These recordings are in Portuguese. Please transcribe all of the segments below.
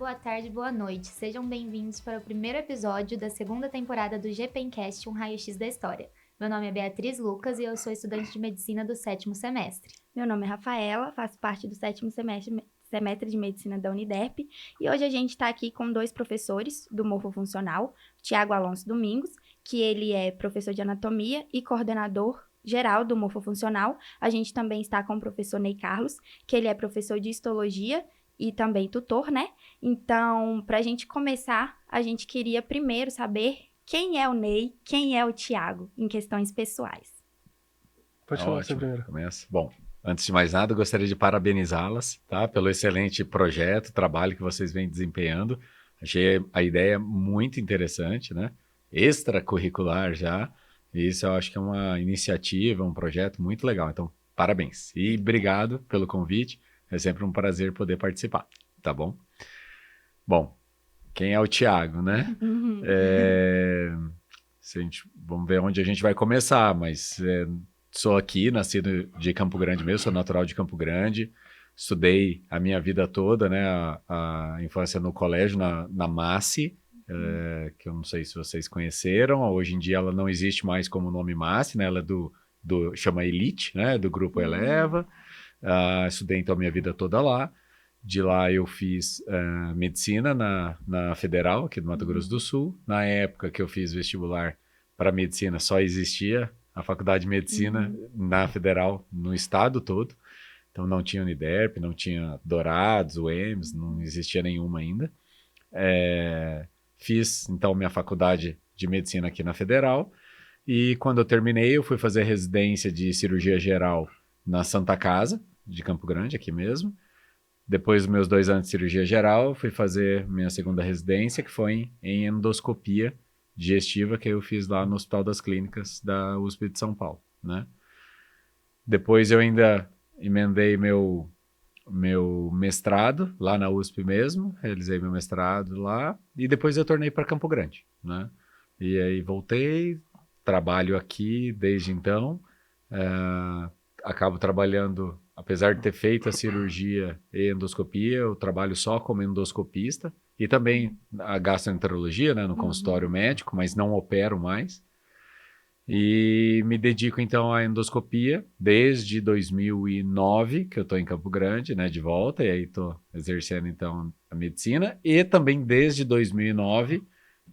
boa tarde, boa noite. Sejam bem-vindos para o primeiro episódio da segunda temporada do GPencast, um raio-x da história. Meu nome é Beatriz Lucas e eu sou estudante de medicina do 7º semestre. Meu nome é Rafaela, faço parte do 7º semestre de medicina da Uniderp e hoje a gente está aqui com dois professores do Morfofuncional, Tiago Alonso Domingos, que ele é professor de anatomia e coordenador geral do Morfofuncional. A gente também está com o professor Ney Carlos, que ele é professor de histologia e também tutor, né? Então, para a gente começar, a gente queria primeiro saber quem é o Ney, quem é o Tiago, em questões pessoais. Pode falar você primeiro. Começa. Bom, antes de mais nada, eu gostaria de parabenizá-las, tá? Pelo excelente projeto, trabalho que vocês vêm desempenhando. Achei a ideia muito interessante, né? Extracurricular já. E isso eu acho que é uma iniciativa, um projeto muito legal. Então, parabéns. E obrigado pelo convite. É sempre um prazer poder participar, tá bom? Bom, quem é o Tiago, né? Vamos ver onde a gente vai começar, mas sou aqui, nascido de Campo Grande mesmo, sou natural de Campo Grande. Estudei a minha vida toda, né? A infância no colégio, na MASSE, que eu não sei se vocês conheceram. Hoje em dia ela não existe mais como nome MASSE, né? Ela é chama Elite, né? Do grupo Eleva. Estudei então a minha vida toda lá. De lá eu fiz medicina na Federal, aqui do Mato Grosso do Sul. Na época que eu fiz vestibular para medicina, só existia a faculdade de medicina na Federal, no estado todo. Então não tinha Uniderp, não tinha Dourados, UEMS, não existia nenhuma ainda. Fiz então minha faculdade de medicina aqui na Federal. E quando eu terminei, eu fui fazer residência de cirurgia geral na Santa Casa, de Campo Grande, aqui mesmo. Depois dos meus 2 anos de cirurgia geral, fui fazer minha segunda residência, que foi em endoscopia digestiva, que eu fiz lá no Hospital das Clínicas da USP de São Paulo, né? Depois eu ainda emendei meu mestrado lá na USP mesmo, realizei meu mestrado lá, e depois eu tornei para Campo Grande, né? E aí voltei, trabalho aqui desde então, acabo trabalhando. Apesar de ter feito a cirurgia e endoscopia, eu trabalho só como endoscopista e também a gastroenterologia, né, no consultório médico, mas não opero mais. E me dedico então à endoscopia desde 2009, que eu estou em Campo Grande, né, de volta, e aí estou exercendo então a medicina, e também desde 2009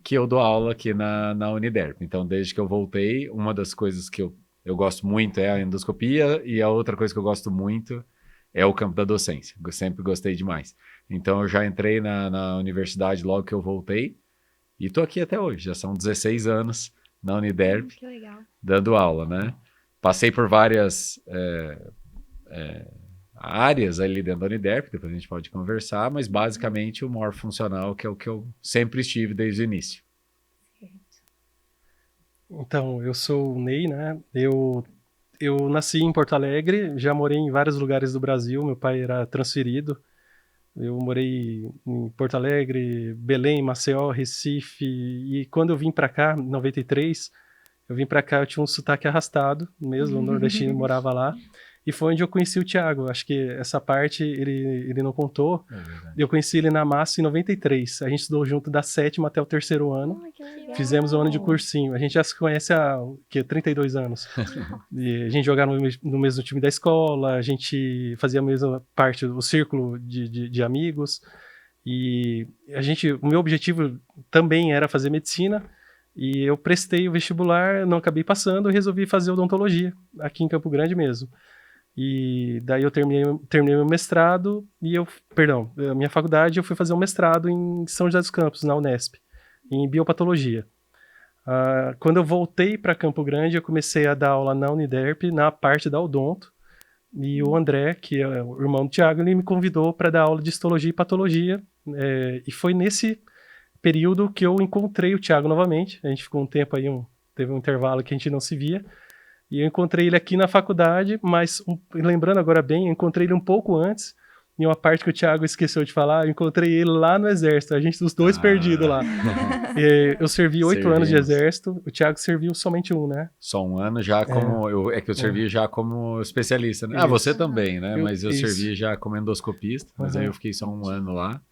que eu dou aula aqui na Uniderp. Então, desde que eu voltei, uma das coisas que eu gosto muito é a endoscopia, e a outra coisa que eu gosto muito é o campo da docência. Eu sempre gostei demais. Então eu já entrei na universidade logo que eu voltei e estou aqui até hoje. Já são 16 anos na Uniderp, Que legal. dando aula, né? Passei por várias áreas ali dentro da Uniderp, depois a gente pode conversar, mas basicamente o morfofuncional, que é o que eu sempre estive desde o início. Então, eu sou o Ney, né? Eu nasci em Porto Alegre, já morei em vários lugares do Brasil, meu pai era transferido. Eu morei em Porto Alegre, Belém, Maceió, Recife, e quando eu vim para cá, em 93, eu tinha um sotaque arrastado mesmo, o nordestino morava lá. E foi onde eu conheci o Tiago. Acho que essa parte ele não contou. Eu conheci ele na MASSE em 93. A gente estudou junto da 7ª até o 3º ano. Que legal. Fizemos um ano de cursinho. A gente já se conhece há 32 anos. E a gente jogava no mesmo time da escola, a gente fazia a mesma parte do círculo de amigos. E o meu objetivo também era fazer medicina. E eu prestei o vestibular, não acabei passando e resolvi fazer odontologia aqui em Campo Grande mesmo. E daí eu terminei meu mestrado e a minha faculdade eu fui fazer um mestrado em São José dos Campos, na Unesp, em biopatologia. Quando eu voltei para Campo Grande, eu comecei a dar aula na Uniderp, na parte da odonto, e o André, que é o irmão do Tiago, ele me convidou para dar aula de histologia e patologia, e foi nesse período que eu encontrei o Tiago novamente. A gente ficou um tempo aí, teve um intervalo que a gente não se via, e eu encontrei ele aqui na faculdade, mas lembrando agora bem, eu encontrei ele um pouco antes, em uma parte que o Tiago esqueceu de falar, eu encontrei ele lá no exército, a gente, os dois perdidos lá. Eu servi 8 anos de exército, o Tiago serviu somente 1, né? Só 1 ano já como... eu servi já como especialista, né? Você também, né? Mas eu servi já como endoscopista, mas aí eu fiquei só 1 ano lá.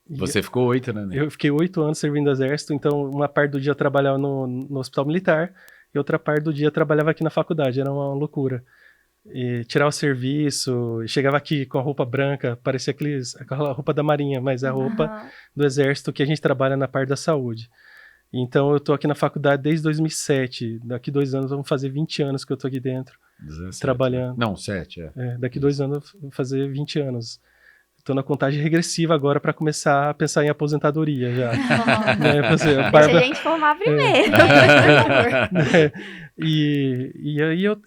Você ficou 8, né? Eu fiquei 8 anos servindo no Exército, então uma parte do dia eu trabalhava no Hospital Militar e outra parte do dia eu trabalhava aqui na faculdade, era uma loucura. E tirava o serviço, chegava aqui com a roupa branca, parecia aquela roupa da Marinha, mas é a roupa do Exército que a gente trabalha na parte da saúde. Então eu tô aqui na faculdade desde 2007, daqui 2 anos vamos fazer 20 anos que eu tô aqui dentro, 17, trabalhando. Não, 7, daqui 2 anos eu vou fazer 20 anos. Estou na contagem regressiva agora para começar a pensar em aposentadoria já. Né? Deixa a gente formar primeiro. E aí eu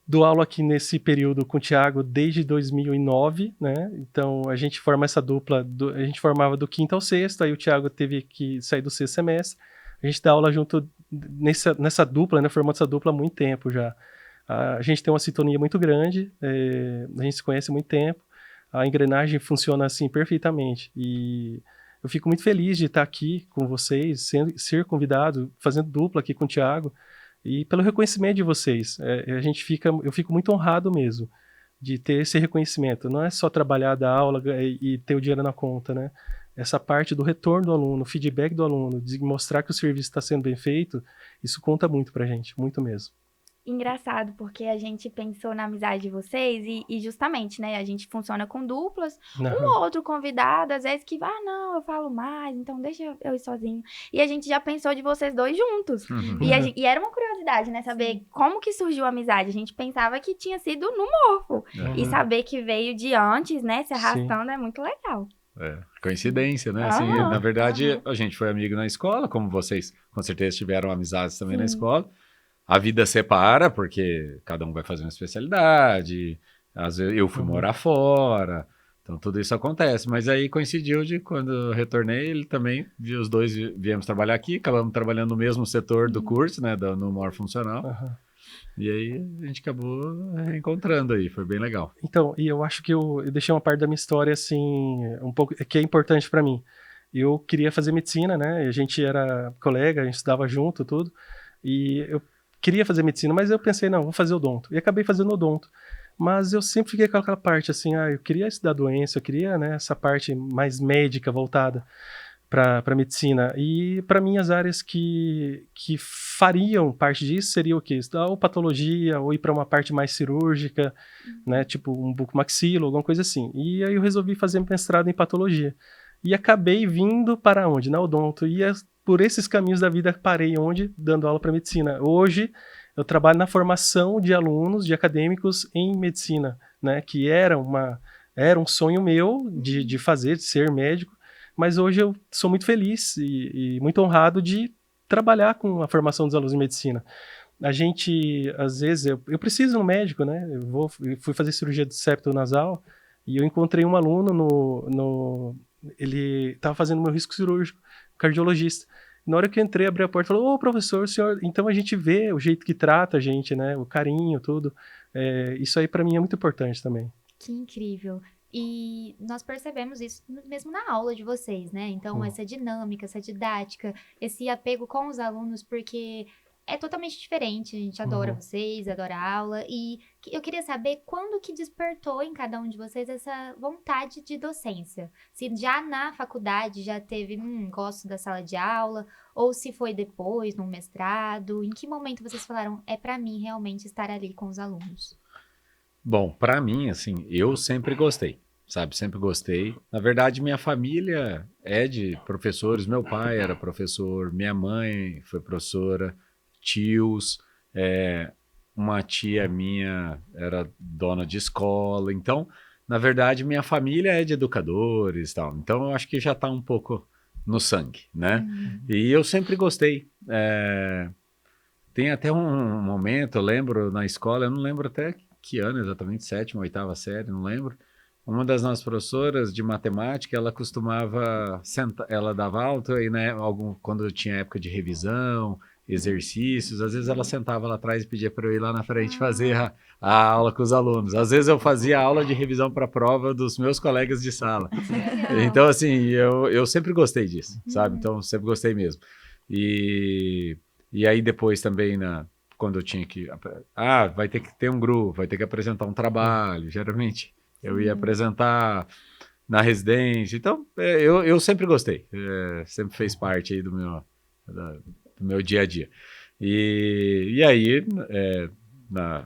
dou aula aqui nesse período com o Thiago desde 2009, né? Então a gente forma essa dupla, a gente formava do 5º ao 6º, aí o Thiago teve que sair do 6º semestre. A gente dá aula junto nessa dupla, né? Formando essa dupla há muito tempo já. A gente tem uma sintonia muito grande, a gente se conhece há muito tempo. A engrenagem funciona assim perfeitamente e eu fico muito feliz de estar aqui com vocês, ser convidado, fazendo dupla aqui com o Thiago e pelo reconhecimento de vocês. Eu fico muito honrado mesmo de ter esse reconhecimento. Não é só trabalhar, dar aula e ter o dinheiro na conta, né? Essa parte do retorno do aluno, feedback do aluno, de mostrar que o serviço está sendo bem feito, isso conta muito pra gente, muito mesmo. Engraçado, porque a gente pensou na amizade de vocês e justamente, né, a gente funciona com duplas, um ou outro convidado, às vezes que vai, não, eu falo mais, então deixa eu ir sozinho. E a gente já pensou de vocês dois juntos. E era uma curiosidade, né, saber como que surgiu a amizade. A gente pensava que tinha sido no Morfo. E saber que veio de antes, né, se arrastando, é muito legal. Coincidência, né? Assim, na verdade, a gente foi amigo na escola, como vocês com certeza tiveram amizades também na escola. A vida separa, porque cada um vai fazer uma especialidade, às vezes eu fui morar fora, então tudo isso acontece. Mas aí coincidiu de quando eu retornei, ele também, os dois viemos trabalhar aqui, acabamos trabalhando no mesmo setor do curso, né, no Morfo Funcional. E aí a gente acabou reencontrando aí, foi bem legal. Então, e eu acho que eu deixei uma parte da minha história, assim, um pouco, que é importante para mim. Eu queria fazer medicina, né, a gente era colega, a gente estudava junto, tudo, e eu queria fazer medicina, mas eu pensei, não, vou fazer odonto. E acabei fazendo odonto. Mas eu sempre fiquei com aquela parte assim, eu queria estudar doença, eu queria, né, essa parte mais médica voltada para medicina. E para mim as áreas que fariam parte disso seria o quê? Estudar ou patologia, ou ir para uma parte mais cirúrgica, né, tipo um bucomaxilo, alguma coisa assim. E aí eu resolvi fazer mestrado em patologia. E acabei vindo para onde? Na odonto. E por esses caminhos da vida parei onde? Dando aula para medicina. Hoje eu trabalho na formação de alunos, de acadêmicos em medicina, né? Que era um sonho meu de fazer, de ser médico, mas hoje eu sou muito feliz e muito honrado de trabalhar com a formação dos alunos em medicina. A gente, às vezes, eu preciso de um médico, né? Eu fui fazer cirurgia de septo nasal e eu encontrei um aluno ele estava fazendo meu risco cirúrgico, cardiologista. Na hora que eu entrei, abri a porta e falou, ô professor, senhor... Então a gente vê o jeito que trata a gente, né? O carinho, tudo. Isso aí para mim é muito importante também. Que incrível. E nós percebemos isso mesmo na aula de vocês, né? Então essa dinâmica, essa didática, esse apego com os alunos, porque é totalmente diferente. A gente adora vocês, adora a aula. E eu queria saber quando que despertou em cada um de vocês essa vontade de docência. Se já na faculdade já teve, gosto da sala de aula, ou se foi depois, no mestrado. Em que momento vocês falaram, é pra mim realmente estar ali com os alunos? Bom, pra mim, assim, eu sempre gostei, sabe? Sempre gostei. Na verdade, minha família é de professores. Meu pai era professor, minha mãe foi professora, tios, uma tia minha era dona de escola. Então, na verdade, minha família é de educadores e tal. Então, eu acho que já está um pouco no sangue, né? E eu sempre gostei. Tem até um momento, eu lembro, na escola, eu não lembro até que ano exatamente, 7ª, 8ª série, não lembro. Uma das nossas professoras de matemática, ela costumava sentar, ela dava aula, e né, quando tinha época de revisão, exercícios, às vezes ela sentava lá atrás e pedia para eu ir lá na frente fazer a aula com os alunos. Às vezes eu fazia aula de revisão para a prova dos meus colegas de sala. Então, assim, eu sempre gostei disso, sabe? Então, sempre gostei mesmo. E aí depois também, quando eu tinha que... vai ter que ter um grupo, vai ter que apresentar um trabalho. Geralmente eu ia apresentar na residência. Então, eu sempre gostei. Sempre fez parte aí do meu dia a dia. E aí,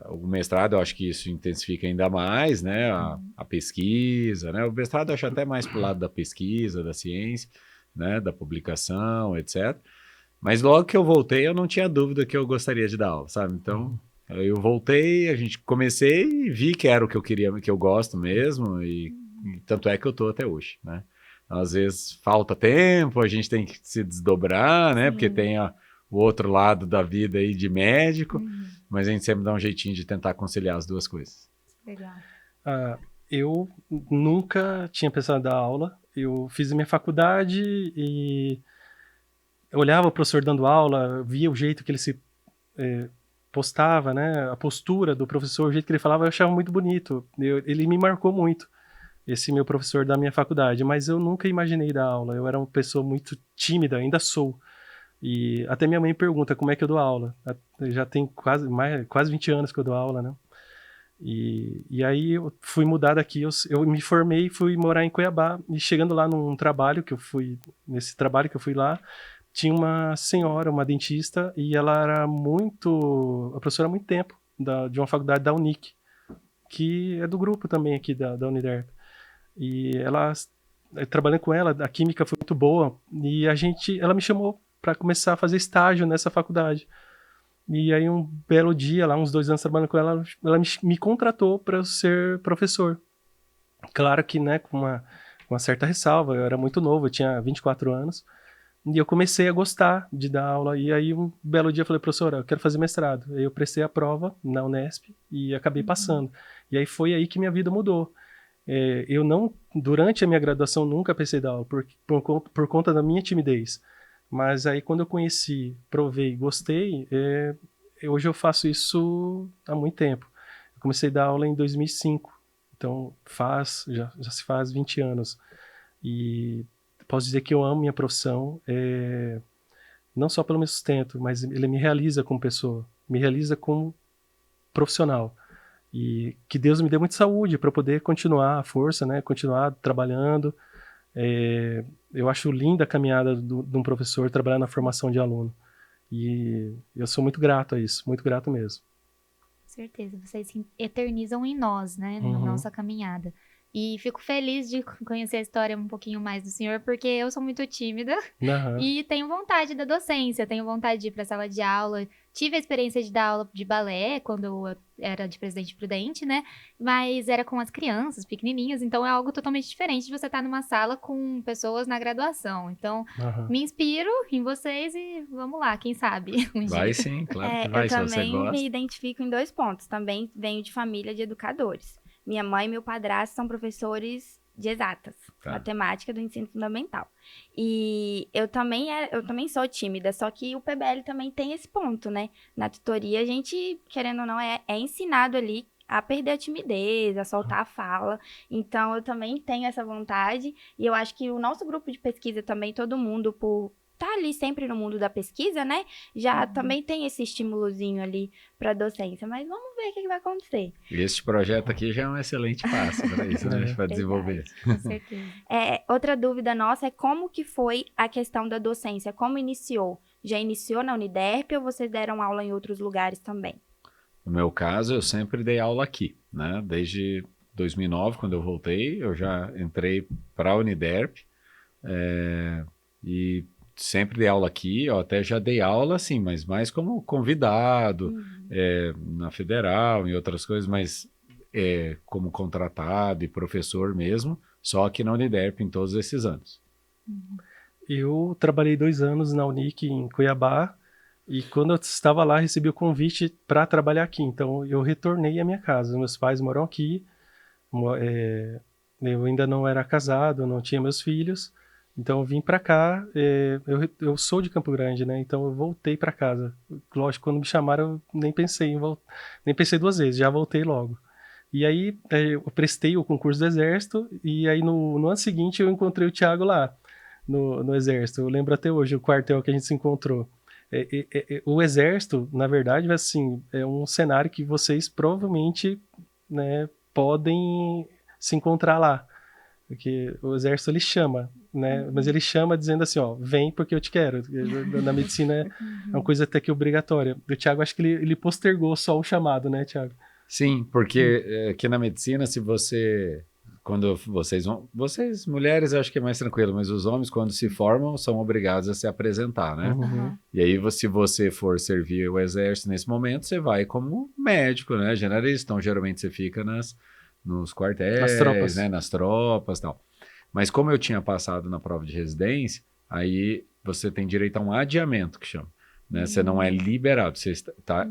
o mestrado, eu acho que isso intensifica ainda mais, né? A pesquisa, né? O mestrado eu acho até mais pro lado da pesquisa, da ciência, né? Da publicação, etc. Mas logo que eu voltei, eu não tinha dúvida que eu gostaria de dar aula, sabe? Então, eu voltei, comecei e vi que era o que eu queria, que eu gosto mesmo, e tanto é que eu tô até hoje, né? Às vezes falta tempo, a gente tem que se desdobrar, né? Porque tem o outro lado da vida aí de médico, mas a gente sempre dá um jeitinho de tentar conciliar as duas coisas. Legal. Eu nunca tinha pensado em dar aula. Eu fiz a minha faculdade e eu olhava o professor dando aula, via o jeito que ele se postava, né? A postura do professor, o jeito que ele falava, eu achava muito bonito. Ele me marcou muito, esse meu professor da minha faculdade, mas eu nunca imaginei dar aula. Eu era uma pessoa muito tímida, ainda sou. E até minha mãe pergunta como é que eu dou aula. Já tem quase 20 anos que eu dou aula, né? E aí eu fui mudar daqui, eu me formei e fui morar em Cuiabá. E chegando lá nesse trabalho que eu fui lá, tinha uma senhora, uma dentista, e ela era a professora há muito tempo, de uma faculdade da Unic, que é do grupo também aqui da Uniderp. E trabalhando com ela, a química foi muito boa, e ela me chamou para começar a fazer estágio nessa faculdade. E aí um belo dia, lá uns 2 anos trabalhando com ela me contratou para ser professor. Claro que, né, com uma certa ressalva, eu era muito novo, eu tinha 24 anos, e eu comecei a gostar de dar aula. E aí um belo dia eu falei, professora, eu quero fazer mestrado. Aí eu prestei a prova na Unesp e acabei passando. E aí foi aí que minha vida mudou. Eu não, durante a minha graduação, nunca pensei em dar aula, por conta da minha timidez. Mas aí quando eu conheci, provei, gostei, hoje eu faço isso há muito tempo. Eu comecei a dar aula em 2005, então já se faz 20 anos. E posso dizer que eu amo minha profissão, não só pelo meu sustento, mas ele me realiza como pessoa, me realiza como profissional. E que Deus me dê muita saúde para poder continuar a força, né? Continuar trabalhando. Eu acho linda a caminhada de um professor trabalhar na formação de aluno. E eu sou muito grato a isso, muito grato mesmo. Com certeza, vocês se eternizam em nós, né? Na nossa caminhada. E fico feliz de conhecer a história um pouquinho mais do senhor, porque eu sou muito tímida e tenho vontade da docência, tenho vontade de ir para a sala de aula. Tive a experiência de dar aula de balé quando eu era de Presidente Prudente, né? Mas era com as crianças pequenininhas, então é algo totalmente diferente de você estar numa sala com pessoas na graduação. Então, me inspiro em vocês e vamos lá, quem sabe um Vai dia. sim, claro que vai, eu se você também gosta. me identifico em 2 pontos. Também venho de família de educadores. Minha mãe e meu padrasto são professores de exatas, matemática do ensino fundamental. E eu também sou tímida, só que o PBL também tem esse ponto, né? Na tutoria, a gente, querendo ou não, é ensinado ali a perder a timidez, a soltar a fala. Então, eu também tenho essa vontade. E eu acho que o nosso grupo de pesquisa também, todo mundo, por tá ali sempre no mundo da pesquisa, né? Já também tem esse estímulozinho ali para docência, mas vamos ver o que vai acontecer. E este projeto aqui já é um excelente passo para isso, né? Para desenvolver. Com certeza. Outra dúvida nossa é como que foi a questão da docência, como iniciou? Já iniciou na Uniderp ou vocês deram aula em outros lugares também? No meu caso, eu sempre dei aula aqui, né? Desde 2009, quando eu voltei, eu já entrei para a Uniderp e sempre dei aula aqui. Eu até já dei aula, assim, mas mais como convidado, na Federal, em outras coisas, mas como contratado e professor mesmo, só aqui na Uniderp em todos esses anos. Eu trabalhei 2 anos na Unic em Cuiabá, e quando eu estava lá, recebi o convite para trabalhar aqui. Então, eu retornei à minha casa. Meus pais moram aqui, eu ainda não era casado, não tinha meus filhos. Então, eu vim para cá. Eu sou de Campo Grande, né? Então, eu voltei para casa. Lógico, quando me chamaram, eu nem pensei nem pensei 2 vezes, já voltei logo. E aí, eu prestei o concurso do Exército, e aí no ano seguinte eu encontrei o Thiago lá, no Exército. Eu lembro até hoje o quartel que a gente se encontrou. O Exército, na verdade, assim, é um cenário que vocês provavelmente, né, podem se encontrar lá. Porque o exército, ele chama, né? Mas ele chama dizendo assim, ó, vem porque eu te quero. Na medicina é uma coisa até que obrigatória. O Thiago, acho que ele postergou só o chamado, né, Thiago? Sim, porque aqui na medicina, se você... Quando vocês vão... Vocês, mulheres, eu acho que é mais tranquilo, mas os homens, quando se formam, são obrigados a se apresentar, né? Uhum. E aí, se você for servir o exército nesse momento, você vai como médico, né? Generalista. Então, geralmente, você fica nos quartéis, Nas tropas. né? Nas tropas e tal. Mas como eu tinha passado na prova de residência, aí você tem direito a um adiamento, que chama. Né? Você não é liberado, você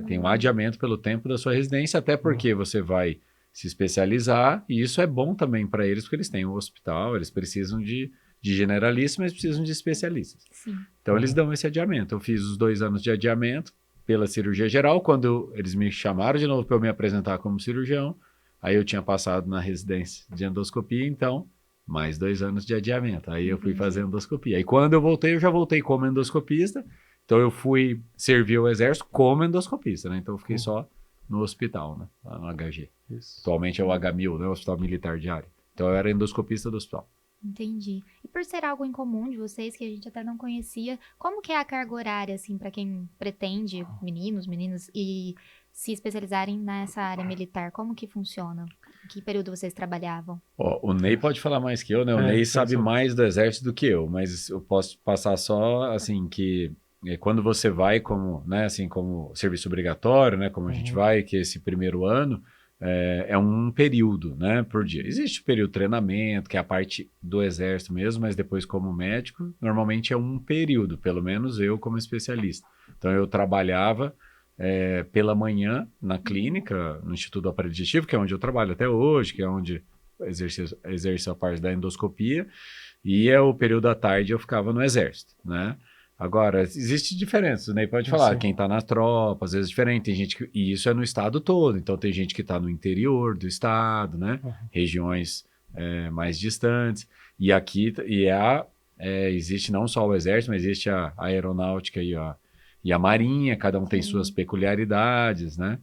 tem um adiamento pelo tempo da sua residência, até porque você vai se especializar, e isso é bom também para eles, porque eles têm um hospital, eles precisam de generalistas, mas precisam de especialistas. Sim. Então, eles dão esse adiamento. Eu fiz os 2 anos de adiamento pela cirurgia geral. Quando eles me chamaram de novo para eu me apresentar como cirurgião, aí eu tinha passado na residência de endoscopia, então, mais 2 anos de adiamento. Aí eu fui fazer endoscopia. Aí, quando eu voltei, eu já voltei como endoscopista. Então, eu fui servir o exército como endoscopista, né? Então, eu fiquei só no hospital, né? Lá no HG. Isso. Atualmente é o H1000, né? O Hospital Militar Diário. Então, eu era endoscopista do hospital. Entendi. E por ser algo em comum de vocês, que a gente até não conhecia, como que é a carga horária, assim, para quem pretende, meninas, e se especializarem nessa área militar? Como que funciona? Em que período vocês trabalhavam? Ó, o Ney pode falar mais que eu, né? O Ney sabe mais do exército do que eu, mas eu posso passar só, assim, que quando você vai como, né, assim, como serviço obrigatório, né, como a gente vai, que esse primeiro ano, é um período, né, por dia. Existe o período de treinamento, que é a parte do exército mesmo, mas depois como médico, normalmente é um período, pelo menos eu como especialista. Então eu trabalhava pela manhã na clínica, no Instituto do Aparelho Digestivo, que é onde eu trabalho até hoje, que é onde exerço a parte da endoscopia, e o período da tarde eu ficava no exército, né? Agora, existe diferença, né? Pode falar, Sim. quem está nas tropas, às vezes é diferente, tem gente que... E isso é no estado todo, então tem gente que está no interior do estado, né? Regiões mais distantes. E aqui, existe não só o exército, mas existe a aeronáutica e a marinha, cada um tem suas peculiaridades, né?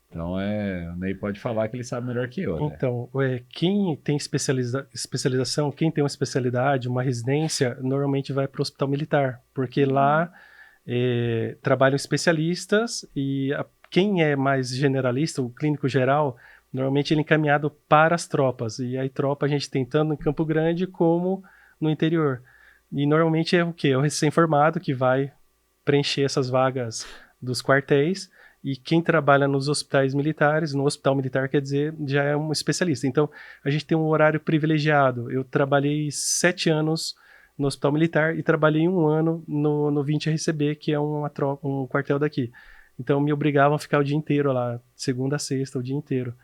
Então, o Ney pode falar que ele sabe melhor que eu, né? Então, quem tem especialização, quem tem uma especialidade, uma residência, normalmente vai para o hospital militar, porque lá trabalham especialistas e quem é mais generalista, o clínico geral, normalmente ele é encaminhado para as tropas. E aí tropa a gente tem tanto em Campo Grande como no interior. E normalmente é o quê? É o recém-formado que vai preencher essas vagas dos quartéis. E quem trabalha nos hospitais militares, no hospital militar, quer dizer, já é um especialista. Então, a gente tem um horário privilegiado. Eu trabalhei 7 anos no hospital militar e trabalhei 1 ano no 20RCB, que é um quartel daqui. Então, me obrigavam a ficar o dia inteiro lá, segunda a sexta, o dia inteiro.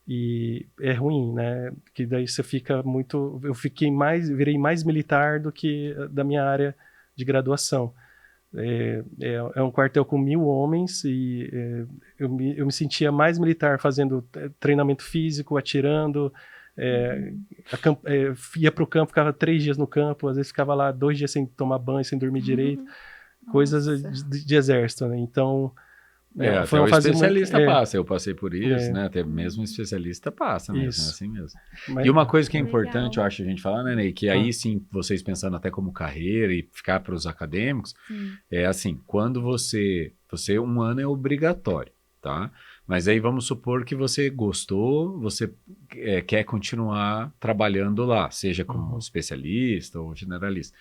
E é ruim, né? Que daí você fica muito... Eu virei mais militar do que da minha área de graduação. É um quartel com 1.000 homens e eu me sentia mais militar fazendo treinamento físico, atirando, ia para o campo, ficava 3 dias no campo, às vezes ficava lá 2 dias sem tomar banho, sem dormir direito, coisas de exército, né? Então, até o especialista passa, eu passei por isso, né? Até mesmo o especialista passa mesmo, Isso. é assim mesmo. Mas, E uma coisa que é Legal. importante, eu acho, a gente falar, né, Ney, que aí sim, vocês pensando até como carreira e ficar para os acadêmicos, é assim, quando você 1 ano é obrigatório, tá? Mas aí vamos supor que você gostou, você quer continuar trabalhando lá, seja como especialista ou generalista.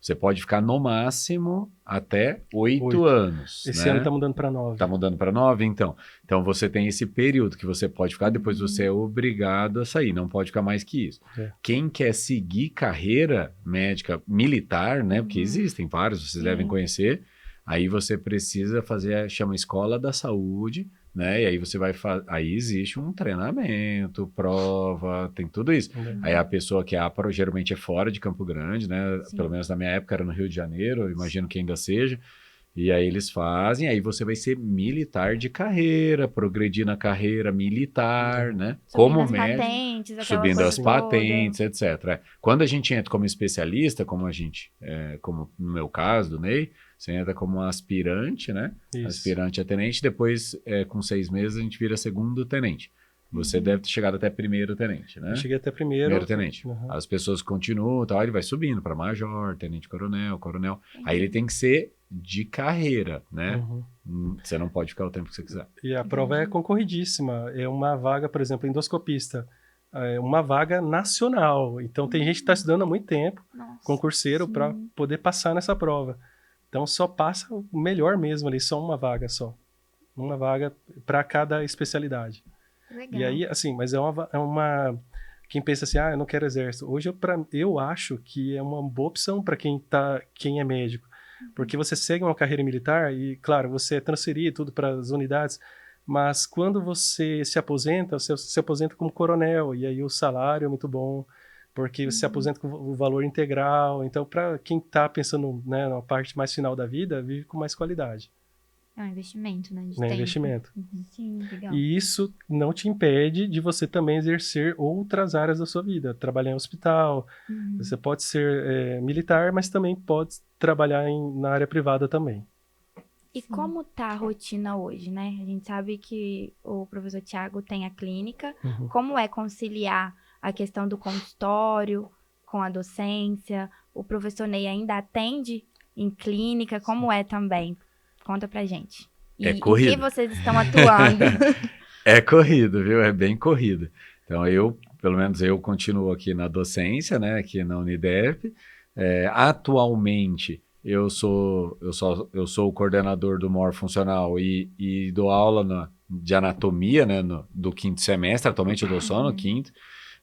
Você pode ficar no máximo até 8 anos. Esse né? ano está mudando para 9. Está mudando para 9, então. Então você tem esse período que você pode ficar, depois você é obrigado a sair, não pode ficar mais que isso. Quem quer seguir carreira médica militar, né? Porque existem vários, vocês devem conhecer, aí você precisa fazer, chama Escola da Saúde, né? E aí você vai aí existe um treinamento, prova, tem tudo isso. Aí a pessoa que é APRO geralmente é fora de Campo Grande, né? Pelo menos na minha época era no Rio de Janeiro, eu imagino que ainda seja. E aí eles fazem, aí você vai ser militar de carreira, progredir na carreira militar, né? Subindo Como as médico, patentes, aquela subindo coisa as toda. patentes, etc. Quando a gente entra como especialista, como a gente, como no meu caso, do Ney, você entra como aspirante, né? Isso. Aspirante a tenente, depois com 6 meses a gente vira segundo tenente. Você deve ter chegado até primeiro tenente, né? Eu cheguei até primeiro. Primeiro tenente. Uhum. As pessoas continuam, tal, ele vai subindo para major, tenente-coronel, coronel. Aí ele tem que ser de carreira, né? Uhum. Você não pode ficar o tempo que você quiser. E a prova é concorridíssima. É uma vaga, por exemplo, endoscopista. É uma vaga nacional. Então tem gente que está estudando há muito tempo, Nossa. concurseiro, para poder passar nessa prova. Então só passa o melhor mesmo ali, só uma vaga só. Uma vaga para cada especialidade. Legal. E aí, assim, mas é uma... Quem pensa assim, eu não quero exército. Hoje eu acho que é uma boa opção para quem é médico. Porque você segue uma carreira militar e, claro, você é transferido tudo para as unidades, mas quando você se aposenta, você se aposenta como coronel, e aí o salário é muito bom, porque você se aposenta com o valor integral. Então, para quem está pensando, né, na parte mais final da vida, vive com mais qualidade. É um investimento, né? De É tempo. investimento. Sim. Legal. E isso não te impede de você também exercer outras áreas da sua vida. Trabalhar em hospital, você pode ser militar, mas também pode trabalhar na área privada também. E como tá a rotina hoje, né? A gente sabe que o professor Thiago tem a clínica. Uhum. Como é conciliar a questão do consultório com a docência? O professor Ney ainda atende em clínica? Como é também? Conta pra gente. E É corrido. em que vocês estão atuando? É corrido, viu? É bem corrido. Então, pelo menos eu continuo aqui na docência, né? Aqui na Uniderp. Atualmente, eu sou o coordenador do MOR funcional e dou aula de anatomia, né? Do 5º semestre. Atualmente eu dou só no 5º.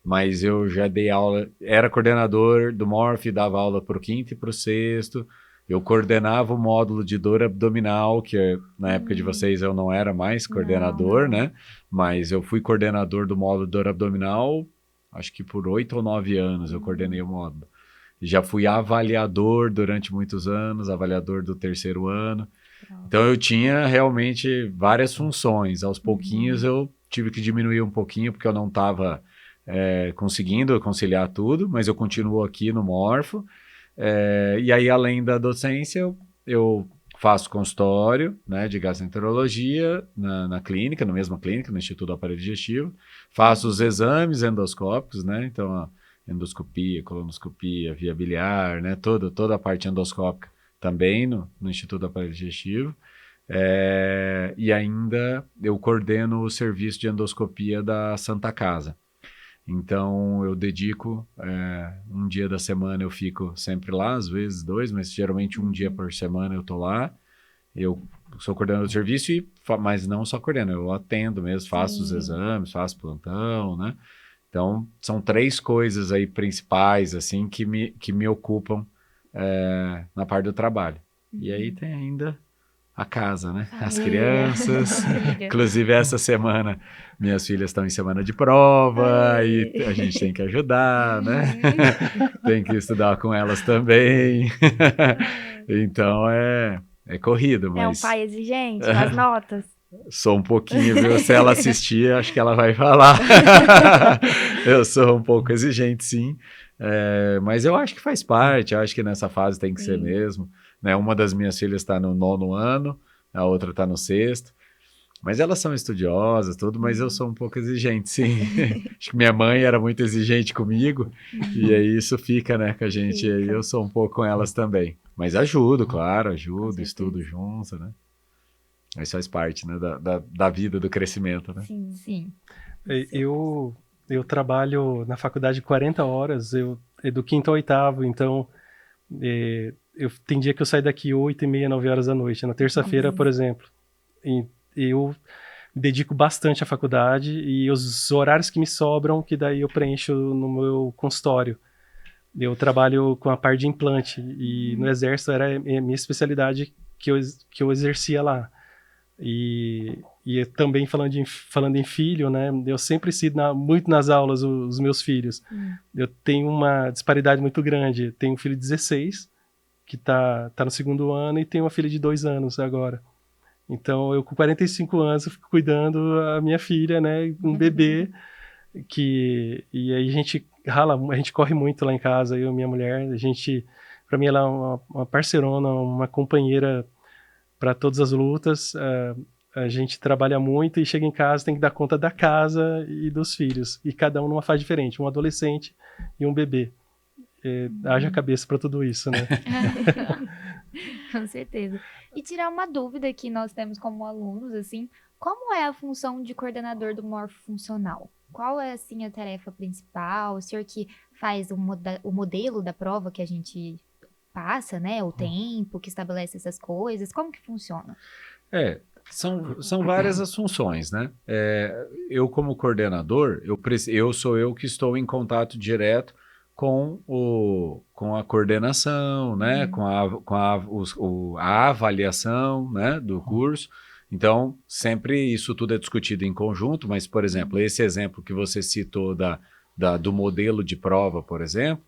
Mas eu já dei aula, era coordenador do MORF, dava aula para o 5º e para o 6º. Eu coordenava o módulo de dor abdominal, que na época de vocês eu não era mais coordenador, né? Mas eu fui coordenador do módulo de dor abdominal, acho que por 8 ou 9 anos eu coordenei o módulo. Já fui avaliador durante muitos anos, avaliador do 3º ano. Então eu tinha realmente várias funções. Aos pouquinhos eu tive que diminuir um pouquinho, porque eu não estava conseguindo conciliar tudo, mas eu continuo aqui no Morfo. E aí, além da docência, eu faço consultório, né, de gastroenterologia na clínica, na mesma clínica, no Instituto do Aparelho Digestivo. Faço os exames endoscópicos, né, então endoscopia, colonoscopia, via biliar, né, toda a parte endoscópica também no Instituto do Aparelho Digestivo. E ainda eu coordeno o serviço de endoscopia da Santa Casa. Então, eu dedico um dia da semana, eu fico sempre lá, às vezes 2, mas geralmente um dia por semana eu tô lá. Eu sou coordenador do serviço, mas não só coordeno, eu atendo mesmo, faço os exames, faço plantão, né? Então, são 3 coisas aí principais, assim, que me ocupam na parte do trabalho. E aí tem ainda a casa, né? As crianças. Inclusive, essa semana, minhas filhas estão em semana de prova e a gente tem que ajudar, né? Tem que estudar com elas também. Então, é corrido, mas... É um pai exigente com as notas? Sou um pouquinho, viu? Se ela assistir, acho que ela vai falar. Eu sou um pouco exigente, sim. Mas eu acho que faz parte, eu acho que nessa fase tem que ser mesmo. Né? Uma das minhas filhas está no 9º ano, a outra está no 6º. Mas elas são estudiosas, tudo, mas eu sou um pouco exigente, sim. Acho que minha mãe era muito exigente comigo, e aí isso fica, né, com a gente. E aí eu sou um pouco com elas também. Mas ajudo, claro, estudo junto, né? Isso faz parte, né, da vida, do crescimento, né? Sim. Eu trabalho na faculdade 40 horas, do 5º ao 8º, então tem dia que eu saio daqui 8h30, 9 horas da noite. Na terça-feira, por exemplo, eu me dedico bastante à faculdade e os horários que me sobram, que daí eu preencho no meu consultório. Eu trabalho com a parte de implante e no Exército era a minha especialidade que eu exercia lá. E também falando em filho, né? Eu sempre cito muito nas aulas os meus filhos. Eu tenho uma disparidade muito grande. Tenho um filho de 16, que tá no 2º ano, e tenho uma filha de 2 anos agora. Então, eu com 45 anos eu fico cuidando a minha filha, né? Um bebê, e aí a gente corre muito lá em casa, eu e minha mulher. Pra mim, ela é uma parceirona, uma companheira para todas as lutas. A gente trabalha muito e chega em casa, tem que dar conta da casa e dos filhos. E cada um numa fase diferente, um adolescente e um bebê. Haja cabeça para tudo isso, né? Com certeza. E tirar uma dúvida que nós temos como alunos, assim, como é a função de coordenador do morfofuncional? Qual é, assim, a tarefa principal? O senhor que faz o modelo da prova que a gente passa, né? O tempo que estabelece essas coisas, como que funciona? São várias as funções, né? Eu, como coordenador, sou eu que estou em contato direto com a coordenação, né? A avaliação, né? Do curso. Então, sempre isso tudo é discutido em conjunto, mas, por exemplo, esse exemplo que você citou do modelo de prova, por exemplo,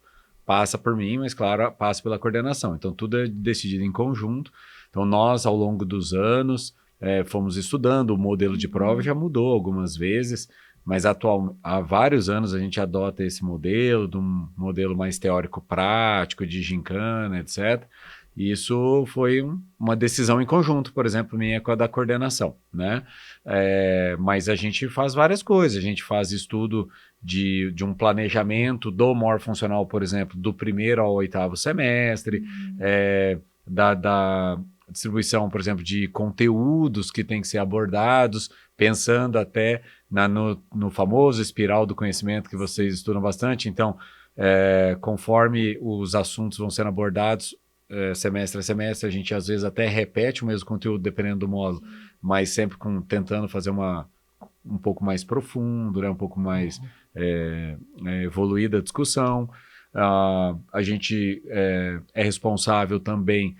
passa por mim, mas, claro, passa pela coordenação. Então, tudo é decidido em conjunto. Então, nós, ao longo dos anos, fomos estudando, o modelo de prova já mudou algumas vezes, mas há vários anos a gente adota esse modelo, de um modelo mais teórico-prático, de gincana, etc. E isso foi uma decisão em conjunto, por exemplo, minha com a da coordenação, né? Mas a gente faz várias coisas, a gente faz estudo de um planejamento do morfofuncional, por exemplo, do 1º ao 8º semestre, da distribuição, por exemplo, de conteúdos que têm que ser abordados, pensando até no famoso espiral do conhecimento que vocês estudam bastante. Então, conforme os assuntos vão sendo abordados, semestre a semestre, a gente às vezes até repete o mesmo conteúdo, dependendo do módulo, mas sempre tentando fazer um pouco mais profundo, né? Um pouco mais evoluída a discussão. A gente é responsável também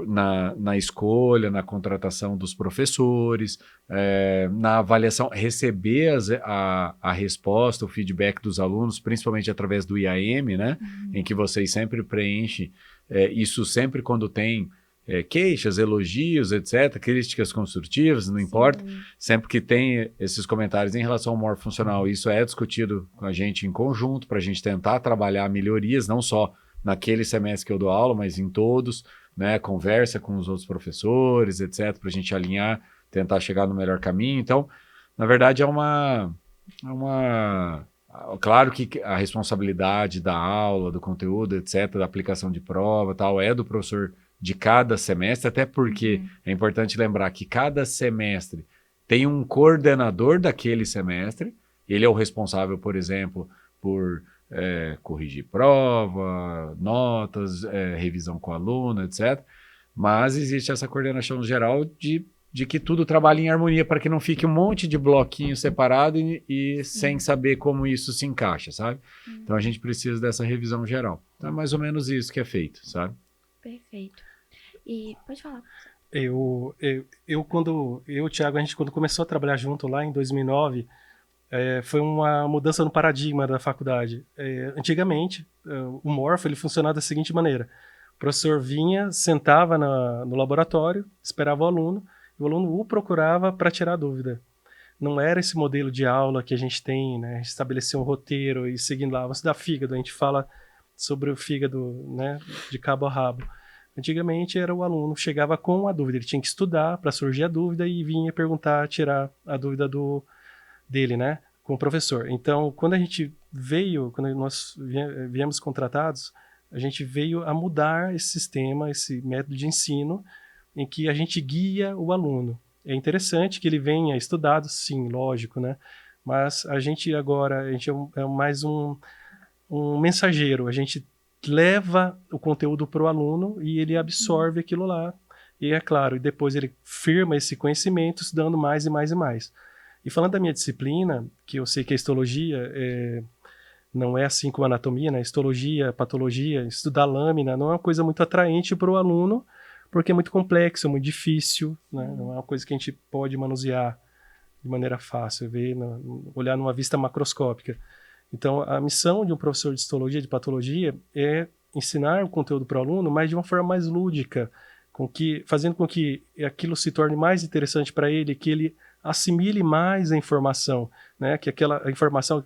na escolha, na contratação dos professores, na avaliação, receber a resposta, o feedback dos alunos, principalmente através do IAM, né? Em que vocês sempre preenchem isso sempre quando tem queixas, elogios, etc., críticas construtivas, não importa, sempre que tem esses comentários em relação ao morfofuncional, isso é discutido com a gente em conjunto, para a gente tentar trabalhar melhorias, não só naquele semestre que eu dou aula, mas em todos, né? Conversa com os outros professores, etc., para a gente alinhar, tentar chegar no melhor caminho. Então, na verdade, claro que a responsabilidade da aula, do conteúdo, etc., da aplicação de prova, tal, é do professor de cada semestre, até porque é importante lembrar que cada semestre tem um coordenador daquele semestre, ele é o responsável, por exemplo, por corrigir prova, notas, revisão com o aluno, etc., mas existe essa coordenação geral de que tudo trabalhe em harmonia para que não fique um monte de bloquinho separado e sem saber como isso se encaixa, sabe? Então a gente precisa dessa revisão geral. Então é mais ou menos isso que é feito, sabe? Perfeito. E pode falar. Thiago, a gente quando começou a trabalhar junto lá em 2009, foi uma mudança no paradigma da faculdade. Antigamente, o Morfo ele funcionava da seguinte maneira. O professor vinha, sentava no laboratório, esperava o aluno o procurava para tirar dúvida. Não era esse modelo de aula que a gente tem, né? Estabelecer um roteiro e seguindo lá. Vamos estudar fígado, a gente fala sobre o fígado, né? De cabo a rabo. Antigamente era o aluno, chegava com a dúvida, ele tinha que estudar para surgir a dúvida e vinha perguntar, tirar a dúvida dele, né? Com o professor. Então, quando nós viemos contratados, a gente veio a mudar esse sistema, esse método de ensino, em que a gente guia o aluno. É interessante que ele venha estudado, sim, lógico, né? Mas a gente é mais um mensageiro, a gente leva o conteúdo para o aluno e ele absorve aquilo lá. E é claro, depois ele firma esse conhecimento estudando mais e mais e mais. E falando da minha disciplina, que eu sei que a histologia não é assim como a anatomia, né? Histologia, patologia, estudar lâmina não é uma coisa muito atraente para o aluno, porque é muito complexo, é muito difícil, né? Não é uma coisa que a gente pode manusear de maneira fácil, olhar numa vista macroscópica. Então, a missão de um professor de histologia, de patologia, é ensinar o conteúdo para o aluno, mas de uma forma mais lúdica, fazendo com que aquilo se torne mais interessante para ele, que ele assimile mais a informação, né? Que a informação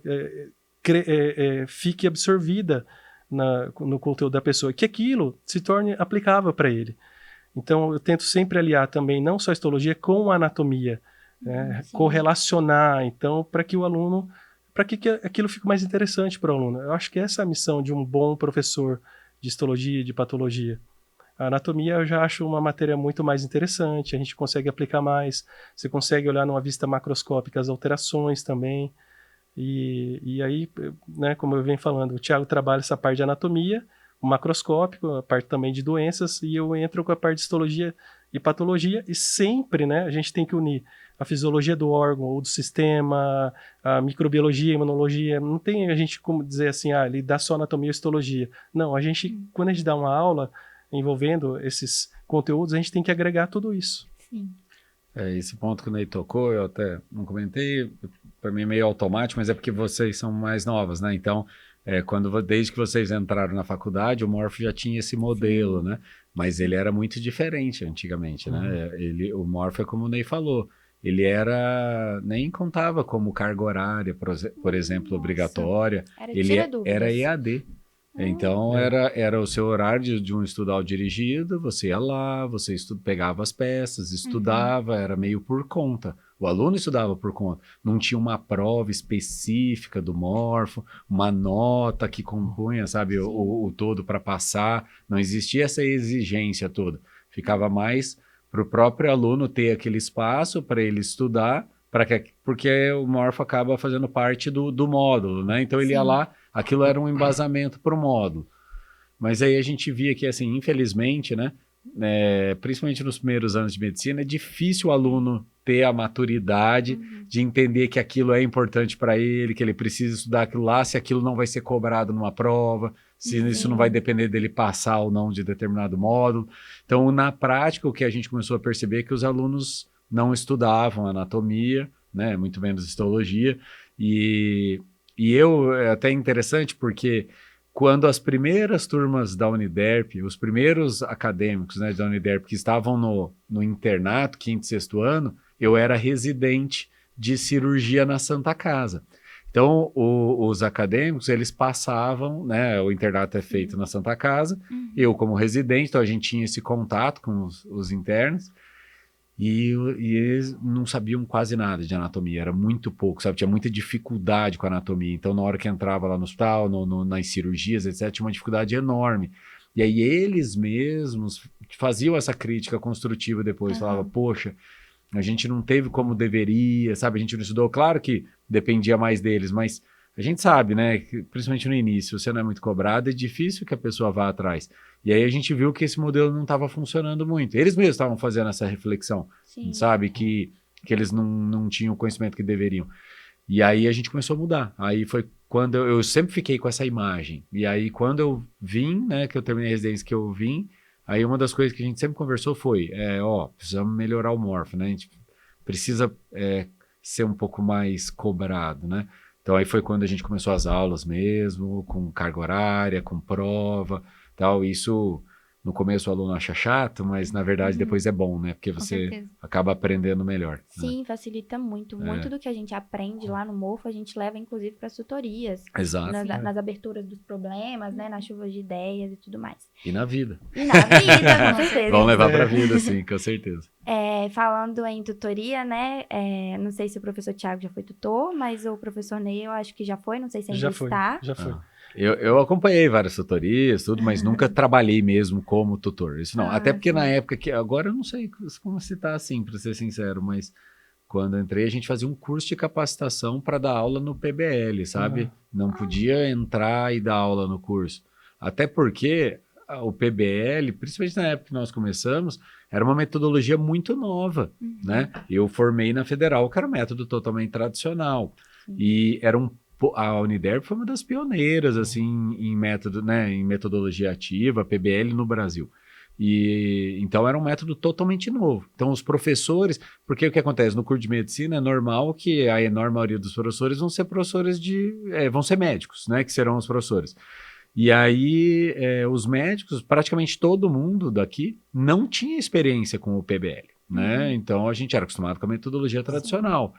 fique absorvida no conteúdo da pessoa, que aquilo se torne aplicável para ele. Então, eu tento sempre aliar também não só a histologia com a anatomia, né? Sim. Correlacionar, então, para que o aluno, para que aquilo fique mais interessante para o aluno. Eu acho que essa é a missão de um bom professor de histologia, de patologia. A anatomia eu já acho uma matéria muito mais interessante, a gente consegue aplicar mais, você consegue olhar numa vista macroscópica as alterações também, e aí, né, como eu venho falando, o Thiago trabalha essa parte de anatomia, o macroscópico, a parte também de doenças, e eu entro com a parte de histologia e patologia, e sempre, né, a gente tem que unir a fisiologia do órgão ou do sistema, a microbiologia, a imunologia, não tem a gente como dizer assim, ele dá só anatomia ou histologia. Não, a gente, quando a gente dá uma aula envolvendo esses conteúdos, a gente tem que agregar tudo isso. Sim. Esse ponto que o Ney tocou, eu até não comentei, para mim é meio automático, mas é porque vocês são mais novas, né? Então, desde que vocês entraram na faculdade, o Morpho já tinha esse modelo, né? Mas ele era muito diferente antigamente, né? O Morpho é como o Ney falou, ele nem contava como carga horária, por exemplo, obrigatória. Era Ele tira dúvidas. era EAD. Então, era o seu horário de um estudo dirigido, você ia lá, você pegava as peças, estudava, era meio por conta. O aluno estudava por conta. Não tinha uma prova específica do Morfo, uma nota que compunha, sabe, o todo para passar. Não existia essa exigência toda. Ficava mais para o próprio aluno ter aquele espaço para ele estudar, porque o Morfo acaba fazendo parte do módulo, né? Então, ele ia lá, aquilo era um embasamento para o módulo. Mas aí a gente via que, assim, infelizmente, né, principalmente nos primeiros anos de medicina, é difícil o aluno ter a maturidade de entender que aquilo é importante para ele, que ele precisa estudar aquilo lá, se aquilo não vai ser cobrado numa prova, se isso não vai depender dele passar ou não de determinado módulo. Então, na prática, o que a gente começou a perceber é que os alunos não estudavam anatomia, né, muito menos histologia, e é até interessante porque quando as primeiras turmas da Uniderp, os primeiros acadêmicos, né, da Uniderp que estavam no internato, quinto e sexto ano, eu era residente de cirurgia na Santa Casa. Então, os acadêmicos, eles passavam, né, o internato é feito na Santa Casa, eu como residente, então a gente tinha esse contato com os internos, e eles não sabiam quase nada de anatomia, era muito pouco, sabe? Tinha muita dificuldade com a anatomia. Então, na hora que entrava lá no hospital, nas cirurgias, etc., tinha uma dificuldade enorme. E aí, eles mesmos faziam essa crítica construtiva depois, falavam, poxa, a gente não teve como deveria, sabe? A gente não estudou. Claro que dependia mais deles, mas a gente sabe, né? Que, principalmente no início, você não é muito cobrado, é difícil que a pessoa vá atrás. E aí a gente viu que esse modelo não estava funcionando muito. Eles mesmos estavam fazendo essa reflexão, sabe? Que eles não tinham o conhecimento que deveriam. E aí a gente começou a mudar. Aí foi quando eu sempre fiquei com essa imagem. E aí quando eu vim, né, que eu terminei a residência, que eu vim, aí uma das coisas que a gente sempre conversou foi, precisamos melhorar o Morpho, né? A gente precisa ser um pouco mais cobrado, né? Então aí foi quando a gente começou as aulas mesmo, com carga horária, com prova, tal. Isso no começo o aluno acha chato, mas na verdade depois é bom, né? Porque você acaba aprendendo melhor. Sim, facilita muito. Muito do que a gente aprende lá no Morfo, a gente leva inclusive para as tutorias. Exato. Nas aberturas dos problemas, né? Nas chuvas de ideias e tudo mais. E na vida. E na vida, com certeza. Vamos levar para a vida, sim, com certeza. Falando em tutoria, né? Não sei se o professor Thiago já foi tutor, mas o professor Ney eu acho que já foi, não sei se ainda está. Já foi. Eu acompanhei várias tutorias, tudo, mas nunca trabalhei mesmo como tutor. Isso não. Até porque na época que. Agora eu não sei como citar assim, para ser sincero, mas quando eu entrei, a gente fazia um curso de capacitação para dar aula no PBL, sabe? Não podia entrar e dar aula no curso. Até porque o PBL, principalmente na época que nós começamos, era uma metodologia muito nova, né? Eu formei na Federal, que era um método totalmente tradicional. E a Uniderp foi uma das pioneiras, assim, em método, né, em metodologia ativa, PBL no Brasil. E então era um método totalmente novo. Então os professores, porque o que acontece no curso de medicina é normal que a enorme maioria dos professores vão ser professores vão ser médicos, né, que serão os professores. E aí os médicos, praticamente todo mundo daqui não tinha experiência com o PBL, né? Então a gente era acostumado com a metodologia tradicional.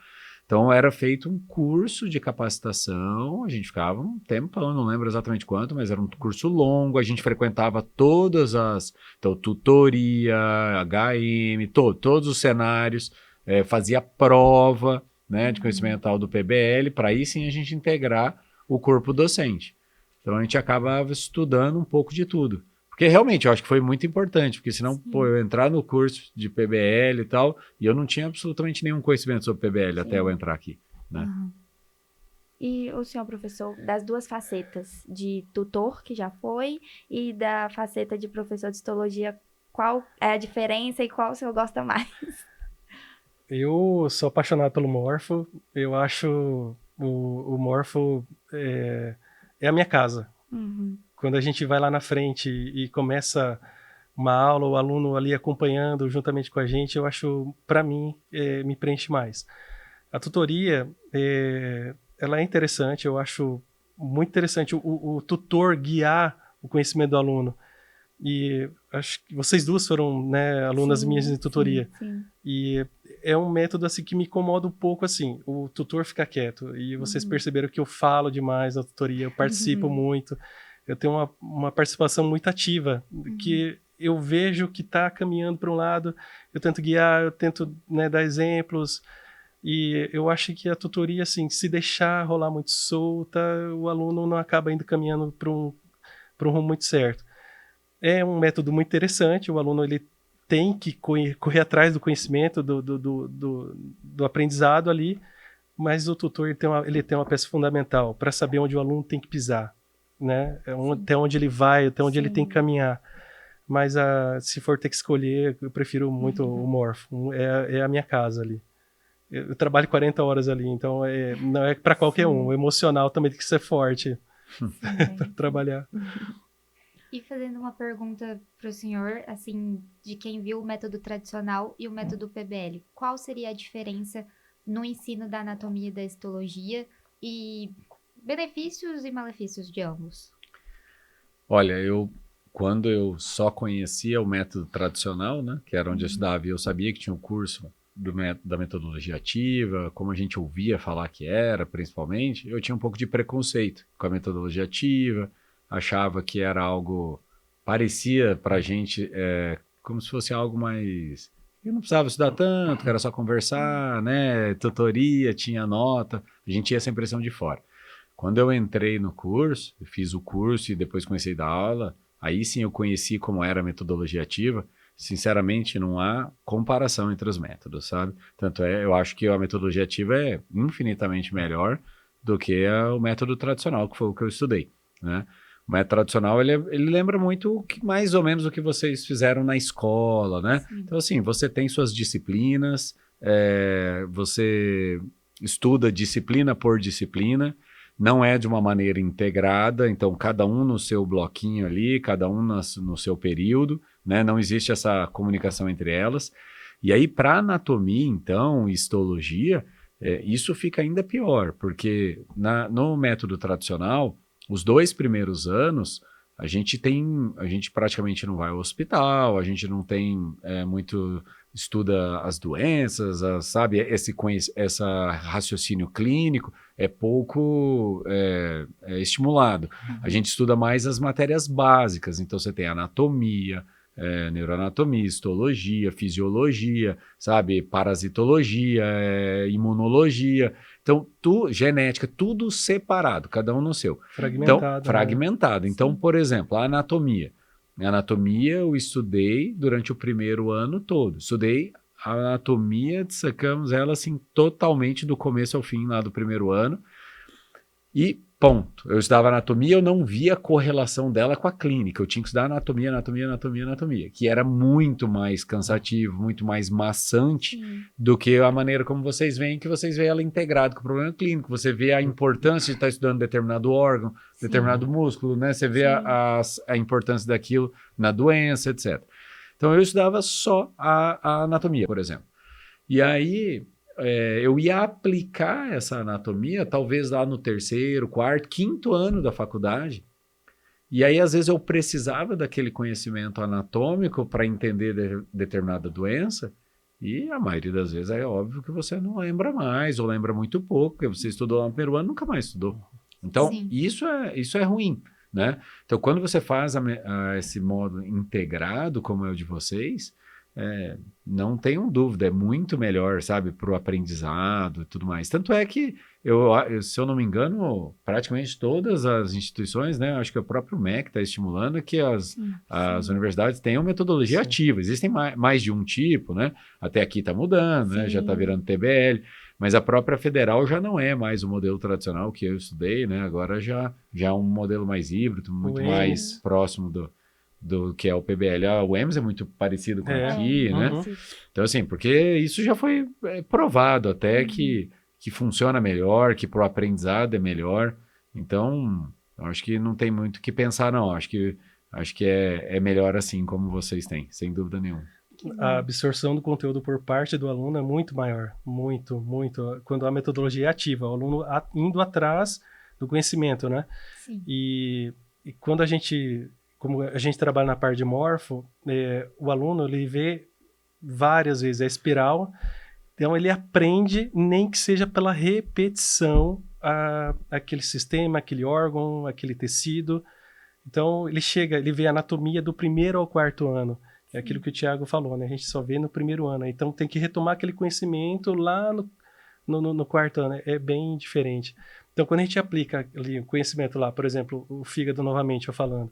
Então era feito um curso de capacitação, a gente ficava um tempão, não lembro exatamente quanto, mas era um curso longo, a gente frequentava todas as, então tutoria, HM, todos os cenários, fazia prova, né, de conhecimento tal do PBL, para aí sim a gente integrar o corpo docente. Então a gente acabava estudando um pouco de tudo. Porque realmente eu acho que foi muito importante, porque senão, eu entrar no curso de PBL e tal, e eu não tinha absolutamente nenhum conhecimento sobre PBL até eu entrar aqui, né? Uhum. E o senhor professor, das duas facetas, de tutor, que já foi, e da faceta de professor de histologia, qual é a diferença e qual o senhor gosta mais? Eu sou apaixonado pelo Morfo. Eu acho o Morfo é a minha casa. Uhum. Quando a gente vai lá na frente e começa uma aula, o aluno ali acompanhando juntamente com a gente, eu acho, para mim, me preenche mais. A tutoria, ela é interessante, eu acho muito interessante o tutor guiar o conhecimento do aluno. E acho que vocês duas foram, né, alunas minhas de tutoria. Sim. E é um método assim que me incomoda um pouco, assim, o tutor fica quieto. E vocês perceberam que eu falo demais na tutoria, eu participo muito. Eu tenho uma participação muito ativa, que eu vejo que está caminhando para um lado, eu tento guiar, eu tento, né, dar exemplos. E eu acho que a tutoria, assim, se deixar rolar muito solta, o aluno não acaba indo caminhando para um rumo muito certo. É um método muito interessante, o aluno ele tem que correr atrás do conhecimento, do aprendizado ali, mas o tutor ele tem uma peça fundamental para saber onde o aluno tem que pisar, né? Até onde ele vai, até onde ele tem que caminhar. Mas se for ter que escolher, eu prefiro muito o Morfo, é a minha casa ali. Eu trabalho 40 horas ali, então não é para qualquer um, o emocional também tem que ser forte para trabalhar. E fazendo uma pergunta para o senhor, assim, de quem viu o método tradicional e o método PBL, qual seria a diferença no ensino da anatomia e da histologia e benefícios e malefícios de ambos? Olha, quando eu só conhecia o método tradicional, né, que era onde eu estudava, e eu sabia que tinha um curso da metodologia ativa, como a gente ouvia falar que era, principalmente, eu tinha um pouco de preconceito com a metodologia ativa, achava que era algo, parecia pra gente como se fosse algo mais, eu não precisava estudar tanto, que era só conversar, né, tutoria, tinha nota, a gente tinha essa impressão de fora. Quando eu entrei no curso, eu fiz o curso e depois comecei a dar aula, aí sim eu conheci como era a metodologia ativa. Sinceramente, não há comparação entre os métodos, sabe? Tanto eu acho que a metodologia ativa é infinitamente melhor do que o método tradicional, que foi o que eu estudei, né? O método tradicional, ele lembra muito mais ou menos o que vocês fizeram na escola, né? Sim. Então, assim, você tem suas disciplinas, você estuda disciplina por disciplina, não é de uma maneira integrada, então cada um no seu bloquinho ali, cada um no seu período, né? Não existe essa comunicação entre elas. E aí, para anatomia, então, histologia, isso fica ainda pior, porque no método tradicional, os 2 primeiros anos, a gente praticamente não vai ao hospital, a gente não tem estuda as doenças, sabe, esse raciocínio clínico é pouco estimulado. A gente estuda mais as matérias básicas, então você tem anatomia, neuroanatomia, histologia, fisiologia, sabe, parasitologia, imunologia, então genética, tudo separado, cada um no seu. Fragmentado. Né? Então, por exemplo, a anatomia. A anatomia eu estudei durante o primeiro ano todo. Estudei a anatomia, dissecamos ela assim totalmente do começo ao fim lá do primeiro ano. E ponto. Eu estudava anatomia, eu não via a correlação dela com a clínica. Eu tinha que estudar anatomia, que era muito mais cansativo, muito mais maçante do que a maneira como vocês veem, que vocês veem ela integrada com o problema clínico. Você vê a importância de estar estudando determinado órgão, determinado músculo, né? Você vê a importância daquilo na doença, etc. Então eu estudava só a anatomia, por exemplo. E aí eu ia aplicar essa anatomia talvez lá no 3º, 4º, 5º ano da faculdade. E aí, às vezes, eu precisava daquele conhecimento anatômico para entender determinada doença E a maioria das vezes é óbvio que você não lembra mais, ou lembra muito pouco, porque você estudou lá no primeiro ano e nunca mais estudou. Então, Sim. isso é ruim, né? Então, quando você faz esse modo integrado, como é o de vocês, não tenham dúvida, é muito melhor, sabe, para o aprendizado e tudo mais. Tanto é que, se eu não me engano, praticamente todas as instituições, né, acho que o próprio MEC está estimulando que as universidades tenham metodologia Sim. ativa. Existem mais de um tipo, né? Até aqui está mudando, né? Já está Sim. virando TBL. Mas a própria federal já não é mais o modelo tradicional que eu estudei, né? Agora já é um modelo mais híbrido, muito mais próximo do que é o PBL. O EMS é muito parecido com aqui, né? Uhum. Então, assim, porque isso já foi provado até que funciona melhor, que pro aprendizado é melhor. Então, eu acho que não tem muito o que pensar, não. Acho que é melhor assim, como vocês têm, sem dúvida nenhuma. A absorção do conteúdo por parte do aluno é muito maior, muito, muito. Quando a metodologia é ativa, o aluno indo atrás do conhecimento, né? Sim. E quando como a gente trabalha na parte de morfo, o aluno ele vê várias vezes a espiral, então ele aprende, nem que seja pela repetição, aquele sistema, aquele órgão, aquele tecido. Então ele vê a anatomia do primeiro ao quarto ano. É aquilo que o Thiago falou, né? A gente só vê no primeiro ano. Então tem que retomar aquele conhecimento lá no quarto ano. É bem diferente. Então quando a gente aplica ali o conhecimento lá, por exemplo, o fígado novamente, eu falando,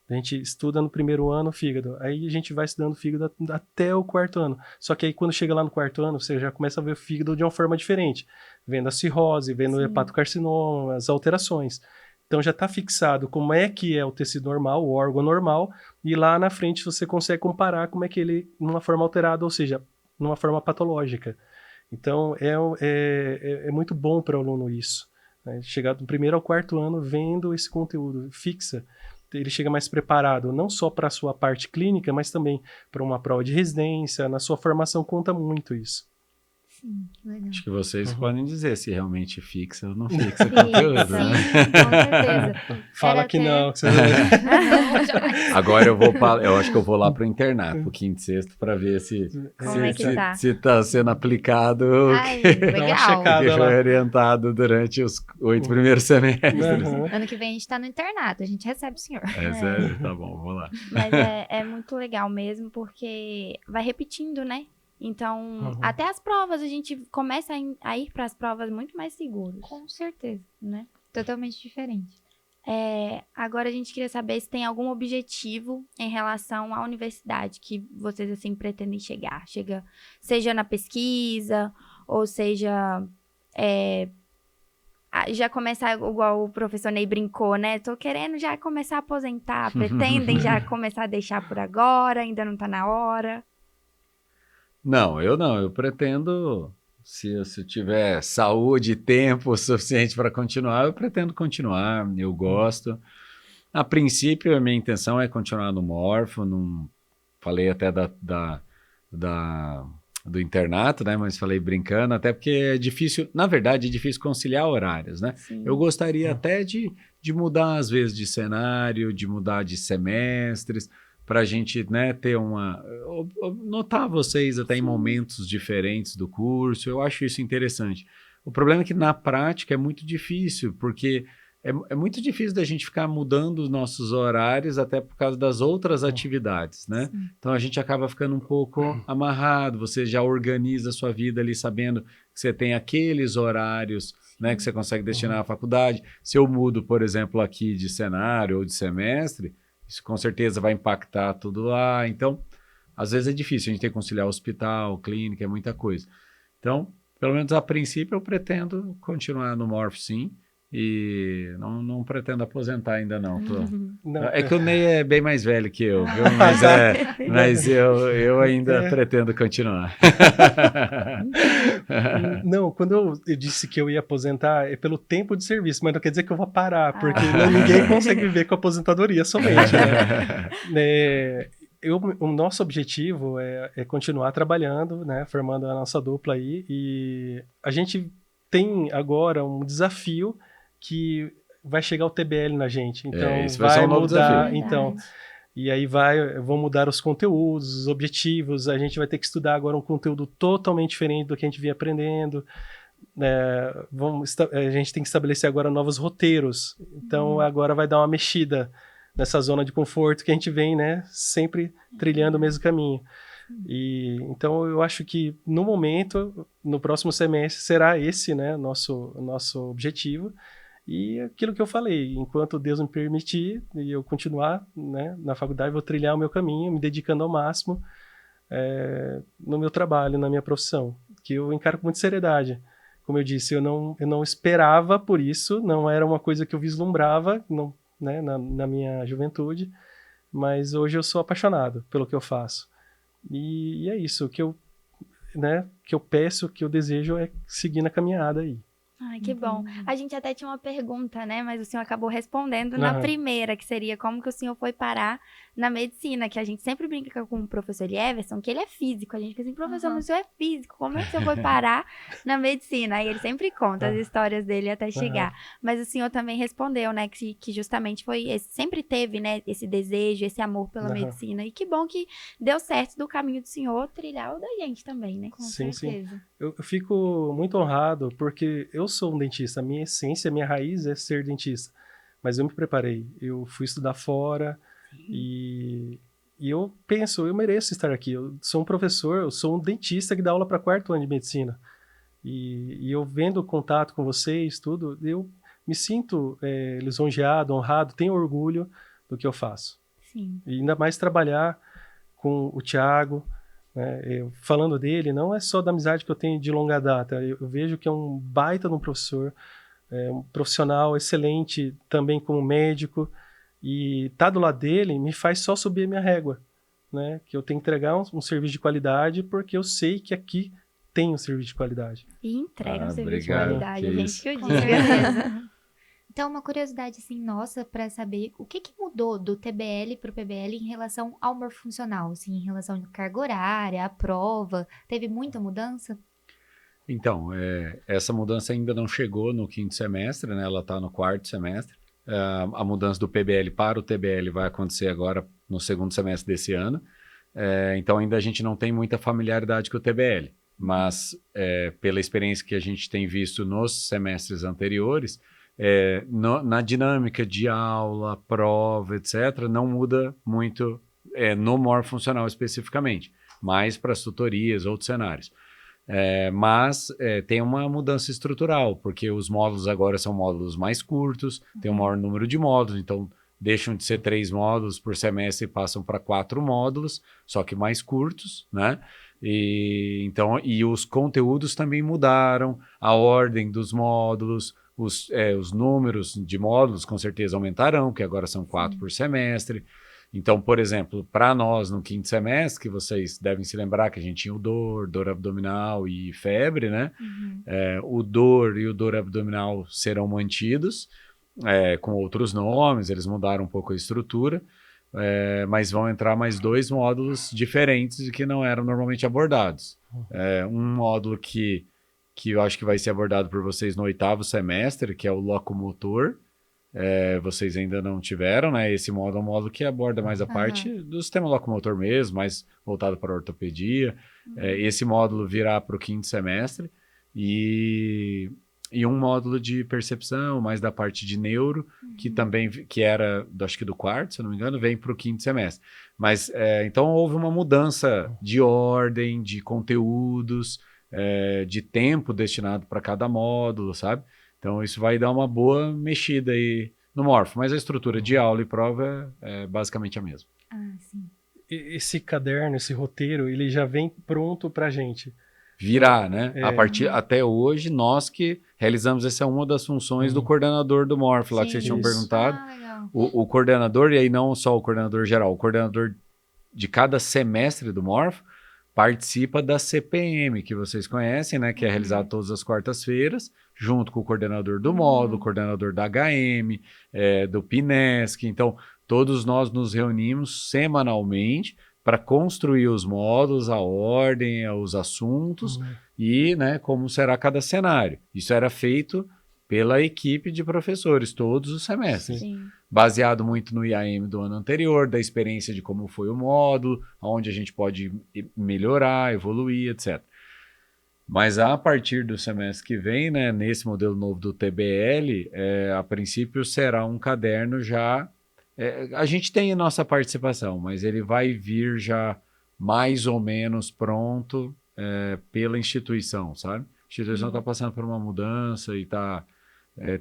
a gente estuda no primeiro ano o fígado, aí a gente vai estudando o fígado até o quarto ano. Só que aí quando chega lá no quarto ano, você já começa a ver o fígado de uma forma diferente. Vendo a cirrose, vendo o hepatocarcinoma, as alterações. Então já está fixado como é que é o tecido normal, o órgão normal, e lá na frente você consegue comparar como é que ele, numa forma alterada, ou seja, numa forma patológica. Então é muito bom para o aluno isso, né? Chegar do primeiro ao quarto ano vendo esse conteúdo, fixa. Ele chega mais preparado, não só para a sua parte clínica, mas também para uma prova de residência. Na sua formação conta muito isso. Sim, legal. Acho que vocês podem dizer se realmente fixa ou não fixa conteúdo, Sim, né? com certeza. Fala Era que até- não, que você Não, jamais. Agora eu acho que eu vou lá pro internato, pro quinto e sexto, para ver se Como é que tá? se tá sendo aplicado o Ai, que legal. checada. foi lá. orientado durante os 8 primeiros semestres. Uhum. Ano que vem a gente tá no internato, a gente recebe o senhor. É sério? Tá bom, vou lá. Mas é muito legal mesmo, porque vai repetindo, né? Então, até as provas, a gente começa a ir para as provas muito mais seguros, Com certeza. né? Totalmente diferente. Agora a gente queria saber se tem algum objetivo em relação à universidade que vocês, assim, pretendem chegar. Seja na pesquisa, ou seja, já começar, igual o professor Ney brincou, né? Tô querendo já começar a aposentar. Pretendem já começar a deixar por agora, ainda não tá na hora. Não, eu pretendo, se eu tiver saúde e tempo suficiente para continuar, eu pretendo continuar, eu gosto. A princípio, a minha intenção é continuar no Morfo, falei até do internato, né, mas falei brincando, até porque é difícil, na verdade, é difícil conciliar horários, né? Sim. Eu gostaria até de mudar, às vezes, de cenário, de mudar de semestres, para a gente, né, ter notar vocês até em momentos diferentes do curso. Eu acho isso interessante. O problema é que na prática é muito difícil, porque é muito difícil da gente ficar mudando os nossos horários até por causa das outras atividades, né? Sim. Então a gente acaba ficando um pouco amarrado, você já organiza a sua vida ali sabendo que você tem aqueles horários, né, que você consegue destinar à faculdade. Se eu mudo, por exemplo, aqui de cenário ou de semestre, isso com certeza vai impactar tudo lá. Então, às vezes é difícil, a gente tem que conciliar hospital, clínica, é muita coisa. Então, pelo menos a princípio, eu pretendo continuar no Morph, sim, e não pretendo aposentar ainda não. Não, É que o Ney é bem mais velho que eu, viu? Mas eu ainda pretendo continuar. Não, quando eu disse que eu ia aposentar, é pelo tempo de serviço, mas não quer dizer que eu vou parar, porque ninguém consegue viver com aposentadoria somente, né? O nosso objetivo é continuar trabalhando, né, formando a nossa dupla aí, e a gente tem agora um desafio que vai chegar o TBL na gente, então isso vai ser um novo mudar, desafio. então E aí vão mudar os conteúdos, os objetivos, a gente vai ter que estudar agora um conteúdo totalmente diferente do que a gente vinha aprendendo. A gente tem que estabelecer agora novos roteiros. Então agora vai dar uma mexida nessa zona de conforto que a gente vem, né, sempre trilhando o mesmo caminho. E então eu acho que no momento, no próximo semestre, será esse, né, nosso objetivo. E aquilo que eu falei, enquanto Deus me permitir e eu continuar, né, na faculdade, vou trilhar o meu caminho, me dedicando ao máximo no meu trabalho, na minha profissão, que eu encaro com muita seriedade. Como eu disse, eu não esperava por isso, não era uma coisa que eu vislumbrava, não, né, na minha juventude, mas hoje eu sou apaixonado pelo que eu faço. E é isso, que eu peço, que eu desejo é seguir na caminhada aí. Ai, que bom. A gente até tinha uma pergunta, né? Mas o senhor acabou respondendo na primeira, que seria como que o senhor foi parar na medicina, que a gente sempre brinca com o professor Everson, que ele é físico. A gente fica assim, professor, mas o senhor é físico, como é que o senhor foi parar na medicina? Aí ele sempre conta as histórias dele até chegar. Mas o senhor também respondeu, né, que justamente sempre teve, né, esse desejo, esse amor pela medicina. E que bom que deu certo do caminho do senhor trilhar o da gente também, né? Com certeza. Sim. Eu fico muito honrado, porque eu sou um dentista, a minha essência, a minha raiz é ser dentista. Mas eu me preparei, eu fui estudar fora e eu penso, eu mereço estar aqui. Eu sou um professor, eu sou um dentista que dá aula para 4º ano de medicina. E eu vendo o contato com vocês, tudo, eu me sinto lisonjeado, honrado, tenho orgulho do que eu faço. Sim. E ainda mais trabalhar com o Thiago, né? Falando dele, não é só da amizade que eu tenho de longa data, eu vejo que é um baita de um professor, um profissional excelente também como médico, e estar do lado dele me faz só subir a minha régua, né? Que eu tenho que entregar um serviço de qualidade, porque eu sei que aqui tem um serviço de qualidade. E entrega um serviço de obrigado. qualidade, a gente que eu Com diga. certeza. Então, uma curiosidade, assim, nossa, para saber o que mudou do TBL para o PBL em relação ao morfofuncional, assim, em relação à carga horária, à prova, teve muita mudança? Então, essa mudança ainda não chegou no 5º semestre, né? Ela está no 4º semestre. A mudança do PBL para o TBL vai acontecer agora no 2º semestre desse ano. Então, ainda a gente não tem muita familiaridade com o TBL, mas pela experiência que a gente tem visto nos semestres anteriores, na dinâmica de aula, prova, etc., não muda muito no morfofuncional especificamente, mais para as tutorias, outros cenários. Mas tem uma mudança estrutural, porque os módulos agora são módulos mais curtos, tem um maior número de módulos, então deixam de ser 3 módulos por semestre e passam para 4 módulos, só que mais curtos, né? E os conteúdos também mudaram, a ordem dos módulos, os números de módulos com certeza aumentarão, que agora são 4 por semestre. Então, por exemplo, para nós no 5º semestre, que vocês devem se lembrar que a gente tinha o dor abdominal e febre, né? O dor e o dor abdominal serão mantidos, com outros nomes, eles mudaram um pouco a estrutura, mas vão entrar mais 2 módulos diferentes que não eram normalmente abordados. Um módulo que eu acho que vai ser abordado por vocês no 8º semestre, que é o locomotor. Vocês ainda não tiveram, né? Esse módulo é um módulo que aborda mais a parte do sistema locomotor mesmo, mais voltado para a ortopedia. Esse módulo virá para o 5º semestre. E um módulo de percepção, mais da parte de neuro, que era, acho que do 4º, se eu não me engano, vem para o 5º semestre. Mas, então, houve uma mudança de ordem, de conteúdos, de tempo destinado para cada módulo, sabe? Então, isso vai dar uma boa mexida aí no morfo, mas a estrutura de aula e prova é basicamente a mesma. Ah, sim. Esse caderno, esse roteiro, ele já vem pronto para a gente. Virar, né? Até hoje, nós que realizamos, essa é uma das funções do coordenador do morfo, lá que vocês tinham perguntado. Legal. O coordenador, e aí não só o coordenador geral, o coordenador de cada semestre do morfo participa da CPM, que vocês conhecem, né? Que é realizado todas as quartas-feiras, junto com o coordenador do módulo, o coordenador da HM, do PINESC. Então, todos nós nos reunimos semanalmente para construir os módulos, a ordem, os assuntos e, né, como será cada cenário. Isso era feito pela equipe de professores, todos os semestres. Sim. Baseado muito no IAM do ano anterior, da experiência de como foi o módulo, onde a gente pode melhorar, evoluir, etc. Mas a partir do semestre que vem, né, nesse modelo novo do TBL, a princípio será um caderno já... a gente tem a nossa participação, mas ele vai vir já mais ou menos pronto pela instituição, sabe? A instituição está passando por uma mudança e está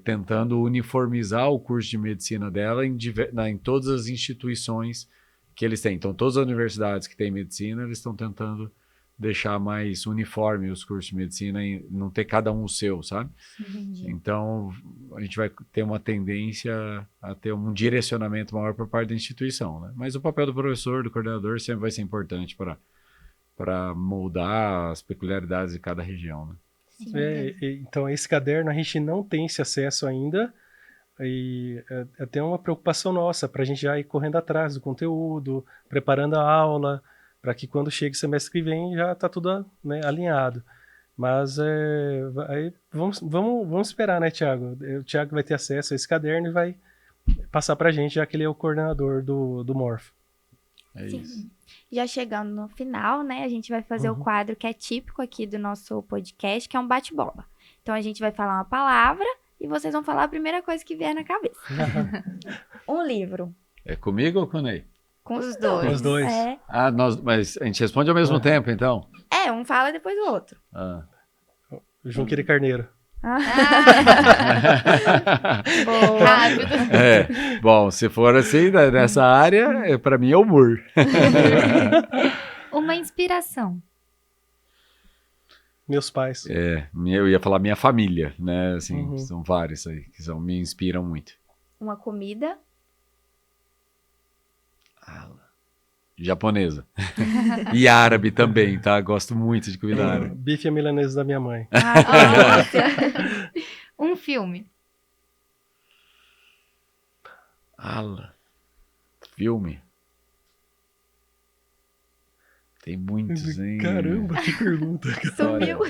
tentando uniformizar o curso de medicina dela em todas as instituições que eles têm. Então, todas as universidades que têm medicina, eles estão tentando deixar mais uniforme os cursos de medicina e não ter cada um o seu, sabe? Entendi. Então, a gente vai ter uma tendência a ter um direcionamento maior por parte da instituição, né? Mas o papel do professor, do coordenador, sempre vai ser importante para moldar as peculiaridades de cada região, né? Sim, Então, esse caderno a gente não tem esse acesso ainda, e é até uma preocupação nossa para a gente já ir correndo atrás do conteúdo, preparando a aula, para que quando chegue o semestre que vem já está tudo, né, alinhado. Mas aí vamos esperar, né, Thiago? O Thiago vai ter acesso a esse caderno e vai passar para a gente, já que ele é o coordenador do Morph. É Sim. isso. Já chegando no final, né, a gente vai fazer o quadro que é típico aqui do nosso podcast, que é um bate-bola. Então, a gente vai falar uma palavra e vocês vão falar a primeira coisa que vier na cabeça. Um livro. É comigo ou com o Ney? Com Os dois. Com os dois. Mas a gente responde ao mesmo tempo, então? Um fala e depois o outro. Junqueira e Carneiro. Boa. Rápido. Bom, se for assim, nessa área, para mim é o Moore. Uma inspiração. Meus pais. Eu ia falar minha família, né? Assim, são vários aí que me inspiram muito. Uma comida. Japonesa. E árabe também, tá? Gosto muito de comida árabe. Bife à milanesa da minha mãe. Um filme. Filme. Tem muitos, hein? Caramba, que pergunta. Sumiu.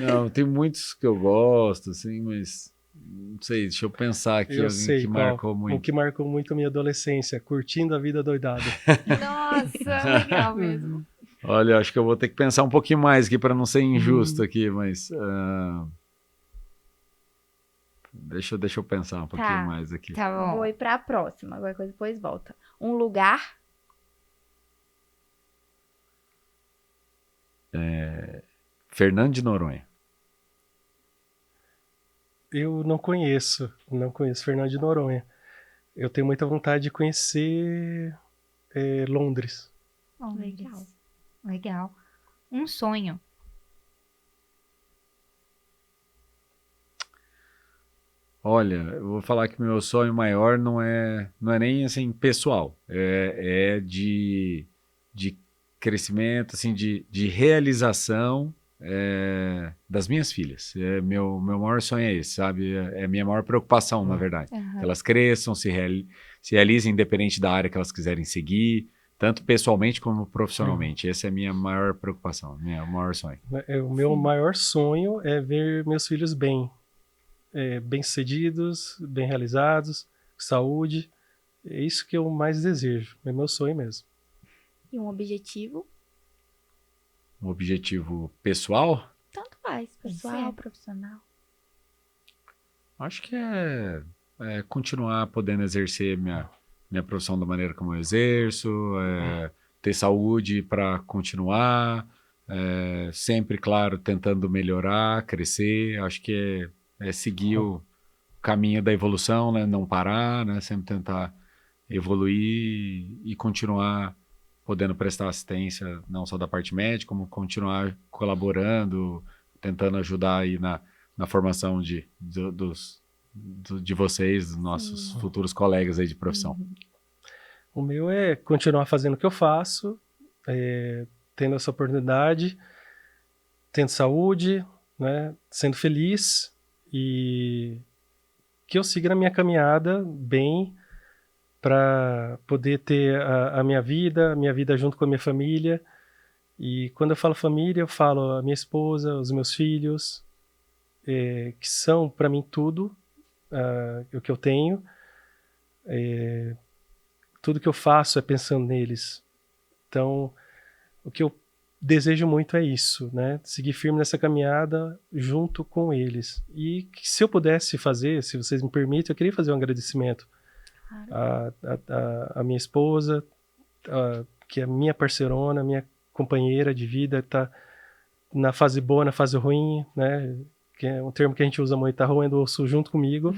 Não, tem muitos que eu gosto, assim, mas não sei, deixa eu pensar aqui Eu alguém sei que qual. marcou muito. O que marcou muito a minha adolescência, curtindo a vida doidada. Nossa, legal mesmo. Olha, acho que eu vou ter que pensar um pouquinho mais aqui para não ser injusto aqui, mas deixa eu pensar um pouquinho mais aqui. Tá bom. Vou ir pra próxima, alguma coisa depois volta. Um lugar. Fernando de Noronha. Eu não conheço Fernando de Noronha. Eu tenho muita vontade de conhecer Londres. Oh, Legal. Legal. Um sonho. Olha, eu vou falar que meu sonho maior não é nem assim pessoal, é de crescimento, assim, de realização das minhas filhas. Meu maior sonho é esse, sabe? É a minha maior preocupação, na verdade. Que elas cresçam, se realizem independente da área que elas quiserem seguir, tanto pessoalmente como profissionalmente. Essa é a minha maior preocupação, meu maior sonho. O meu maior sonho é ver meus filhos bem-sucedidos, bem realizados, saúde. É isso que eu mais desejo. É meu sonho mesmo. E um objetivo. Um objetivo pessoal? Tanto faz, pessoal, profissional. Acho que é continuar podendo exercer minha profissão da maneira como eu exerço, ter saúde para continuar, sempre, claro, tentando melhorar, crescer. Acho que é seguir o caminho da evolução, né? Não parar, né? Sempre tentar evoluir e continuar podendo prestar assistência, não só da parte médica, como continuar colaborando, tentando ajudar aí na formação de vocês, dos nossos futuros colegas aí de profissão. O meu é continuar fazendo o que eu faço, tendo essa oportunidade, tendo saúde, né? Sendo feliz e que eu siga na minha caminhada bem, para poder ter a minha vida junto com a minha família. E quando eu falo família, eu falo a minha esposa, os meus filhos, que são para mim tudo, o que eu tenho. Tudo que eu faço é pensando neles. Então, o que eu desejo muito é isso, né? Seguir firme nessa caminhada junto com eles. E se eu pudesse fazer, se vocês me permitem, eu queria fazer um agradecimento à minha esposa, que é minha parceirona, minha companheira de vida, tá na fase boa, na fase ruim, né? Que é um termo que a gente usa muito, tá roendo o osso junto comigo.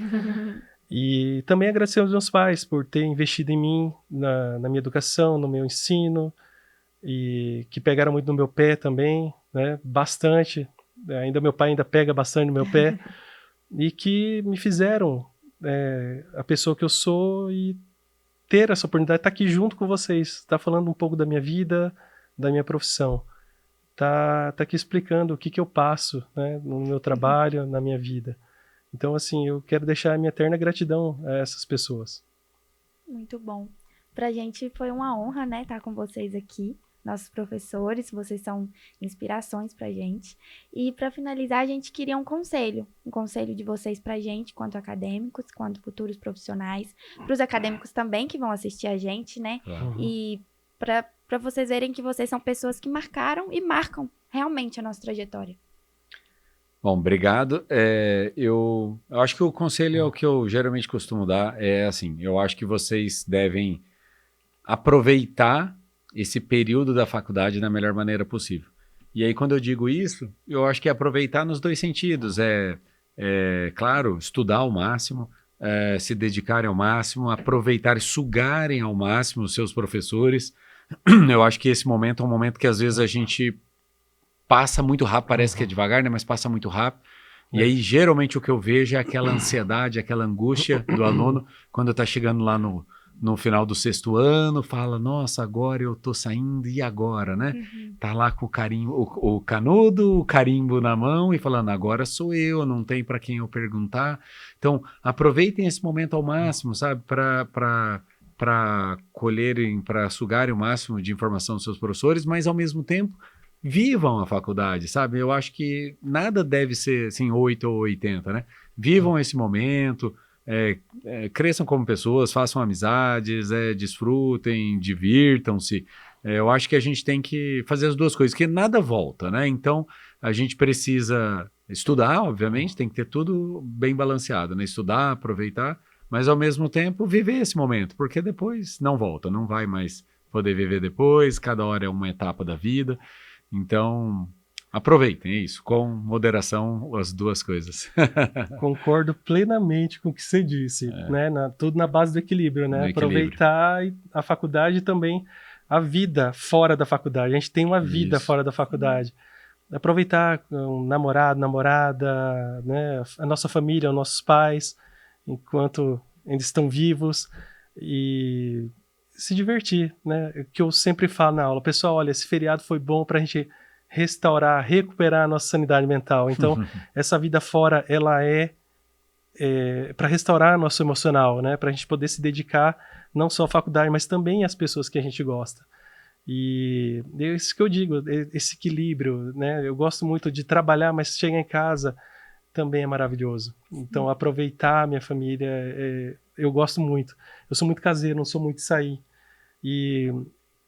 E também agradecer aos meus pais por terem investido em mim, na minha educação, no meu ensino, e que pegaram muito no meu pé também, né? Bastante. Ainda meu pai ainda pega bastante no meu pé. E que me fizeram a pessoa que eu sou e ter essa oportunidade de estar aqui junto com vocês, estar falando um pouco da minha vida, da minha profissão. Tá aqui explicando o que eu passo, né, no meu trabalho, na minha vida. Então, assim, eu quero deixar a minha eterna gratidão a essas pessoas. Muito bom. Pra gente foi uma honra, né, estar com vocês aqui, nossos professores, vocês são inspirações pra gente. E para finalizar, a gente queria um conselho de vocês pra gente, quanto acadêmicos, quanto futuros profissionais, pros acadêmicos também que vão assistir a gente, né? Claro. E para vocês verem que vocês são pessoas que marcaram e marcam realmente a nossa trajetória. Bom, obrigado. Eu acho que o conselho é o que eu geralmente costumo dar, é assim, eu acho que vocês devem aproveitar esse período da faculdade da melhor maneira possível. E aí, quando eu digo isso, eu acho que é aproveitar nos dois sentidos. Claro, estudar ao máximo, se dedicarem ao máximo, aproveitar e sugarem ao máximo os seus professores. Eu acho que esse momento é um momento que às vezes a gente passa muito rápido, parece que é devagar, né? Mas passa muito rápido. E aí, geralmente, o que eu vejo é aquela ansiedade, aquela angústia do aluno quando está chegando lá no final do 6º ano, fala, nossa, agora eu tô saindo, e agora, né? Tá lá com o carimbo, o canudo, o carimbo na mão e falando, agora sou eu, não tem para quem eu perguntar. Então, aproveitem esse momento ao máximo, sabe? Para colherem, para sugarem o máximo de informação dos seus professores, mas ao mesmo tempo vivam a faculdade, sabe? Eu acho que nada deve ser assim 8 ou 80, né? Vivam esse momento, cresçam como pessoas, façam amizades, desfrutem, divirtam-se. Eu acho que a gente tem que fazer as duas coisas, que nada volta, né? Então, a gente precisa estudar, obviamente, tem que ter tudo bem balanceado, né? Estudar, aproveitar, mas ao mesmo tempo viver esse momento, porque depois não volta, não vai mais poder viver depois, cada hora é uma etapa da vida. Então, aproveitem, é isso, com moderação, as duas coisas. Concordo plenamente com o que você disse, né? Tudo na base do equilíbrio, né? Aproveitar a faculdade e também a vida fora da faculdade. A gente tem uma vida fora da faculdade. Aproveitar um namorado, namorada, né? A nossa família, os nossos pais, enquanto ainda estão vivos, e se divertir, né? O que eu sempre falo na aula, pessoal, olha, esse feriado foi bom pra gente restaurar, recuperar a nossa sanidade mental. Então, essa vida fora, ela é para restaurar nosso emocional, né? Pra gente poder se dedicar não só à faculdade, mas também às pessoas que a gente gosta. E é isso que eu digo, esse equilíbrio, né? Eu gosto muito de trabalhar, mas chegar em casa também é maravilhoso. Então, aproveitar a minha família, eu gosto muito. Eu sou muito caseiro, não sou muito de sair. E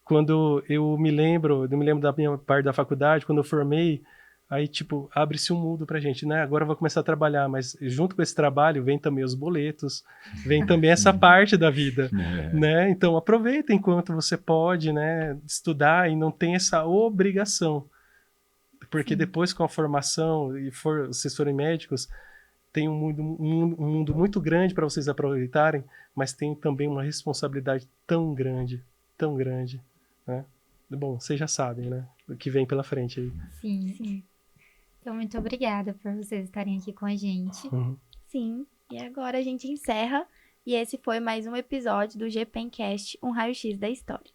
quando eu me lembro da minha parte da faculdade, quando eu formei, aí, tipo, abre-se um mundo pra gente, né? Agora eu vou começar a trabalhar, mas junto com esse trabalho vem também os boletos, vem também essa parte da vida, né? Então, aproveita enquanto você pode, né? Estudar e não tem essa obrigação. Porque depois, com a formação, e vocês forem médicos, tem um mundo muito grande para vocês aproveitarem, mas tem também uma responsabilidade tão grande, né? Bom, vocês já sabem, né? O que vem pela frente aí. Sim. Então, muito obrigada por vocês estarem aqui com a gente. Sim, e agora a gente encerra, e esse foi mais um episódio do GPENcast, um raio-x da história.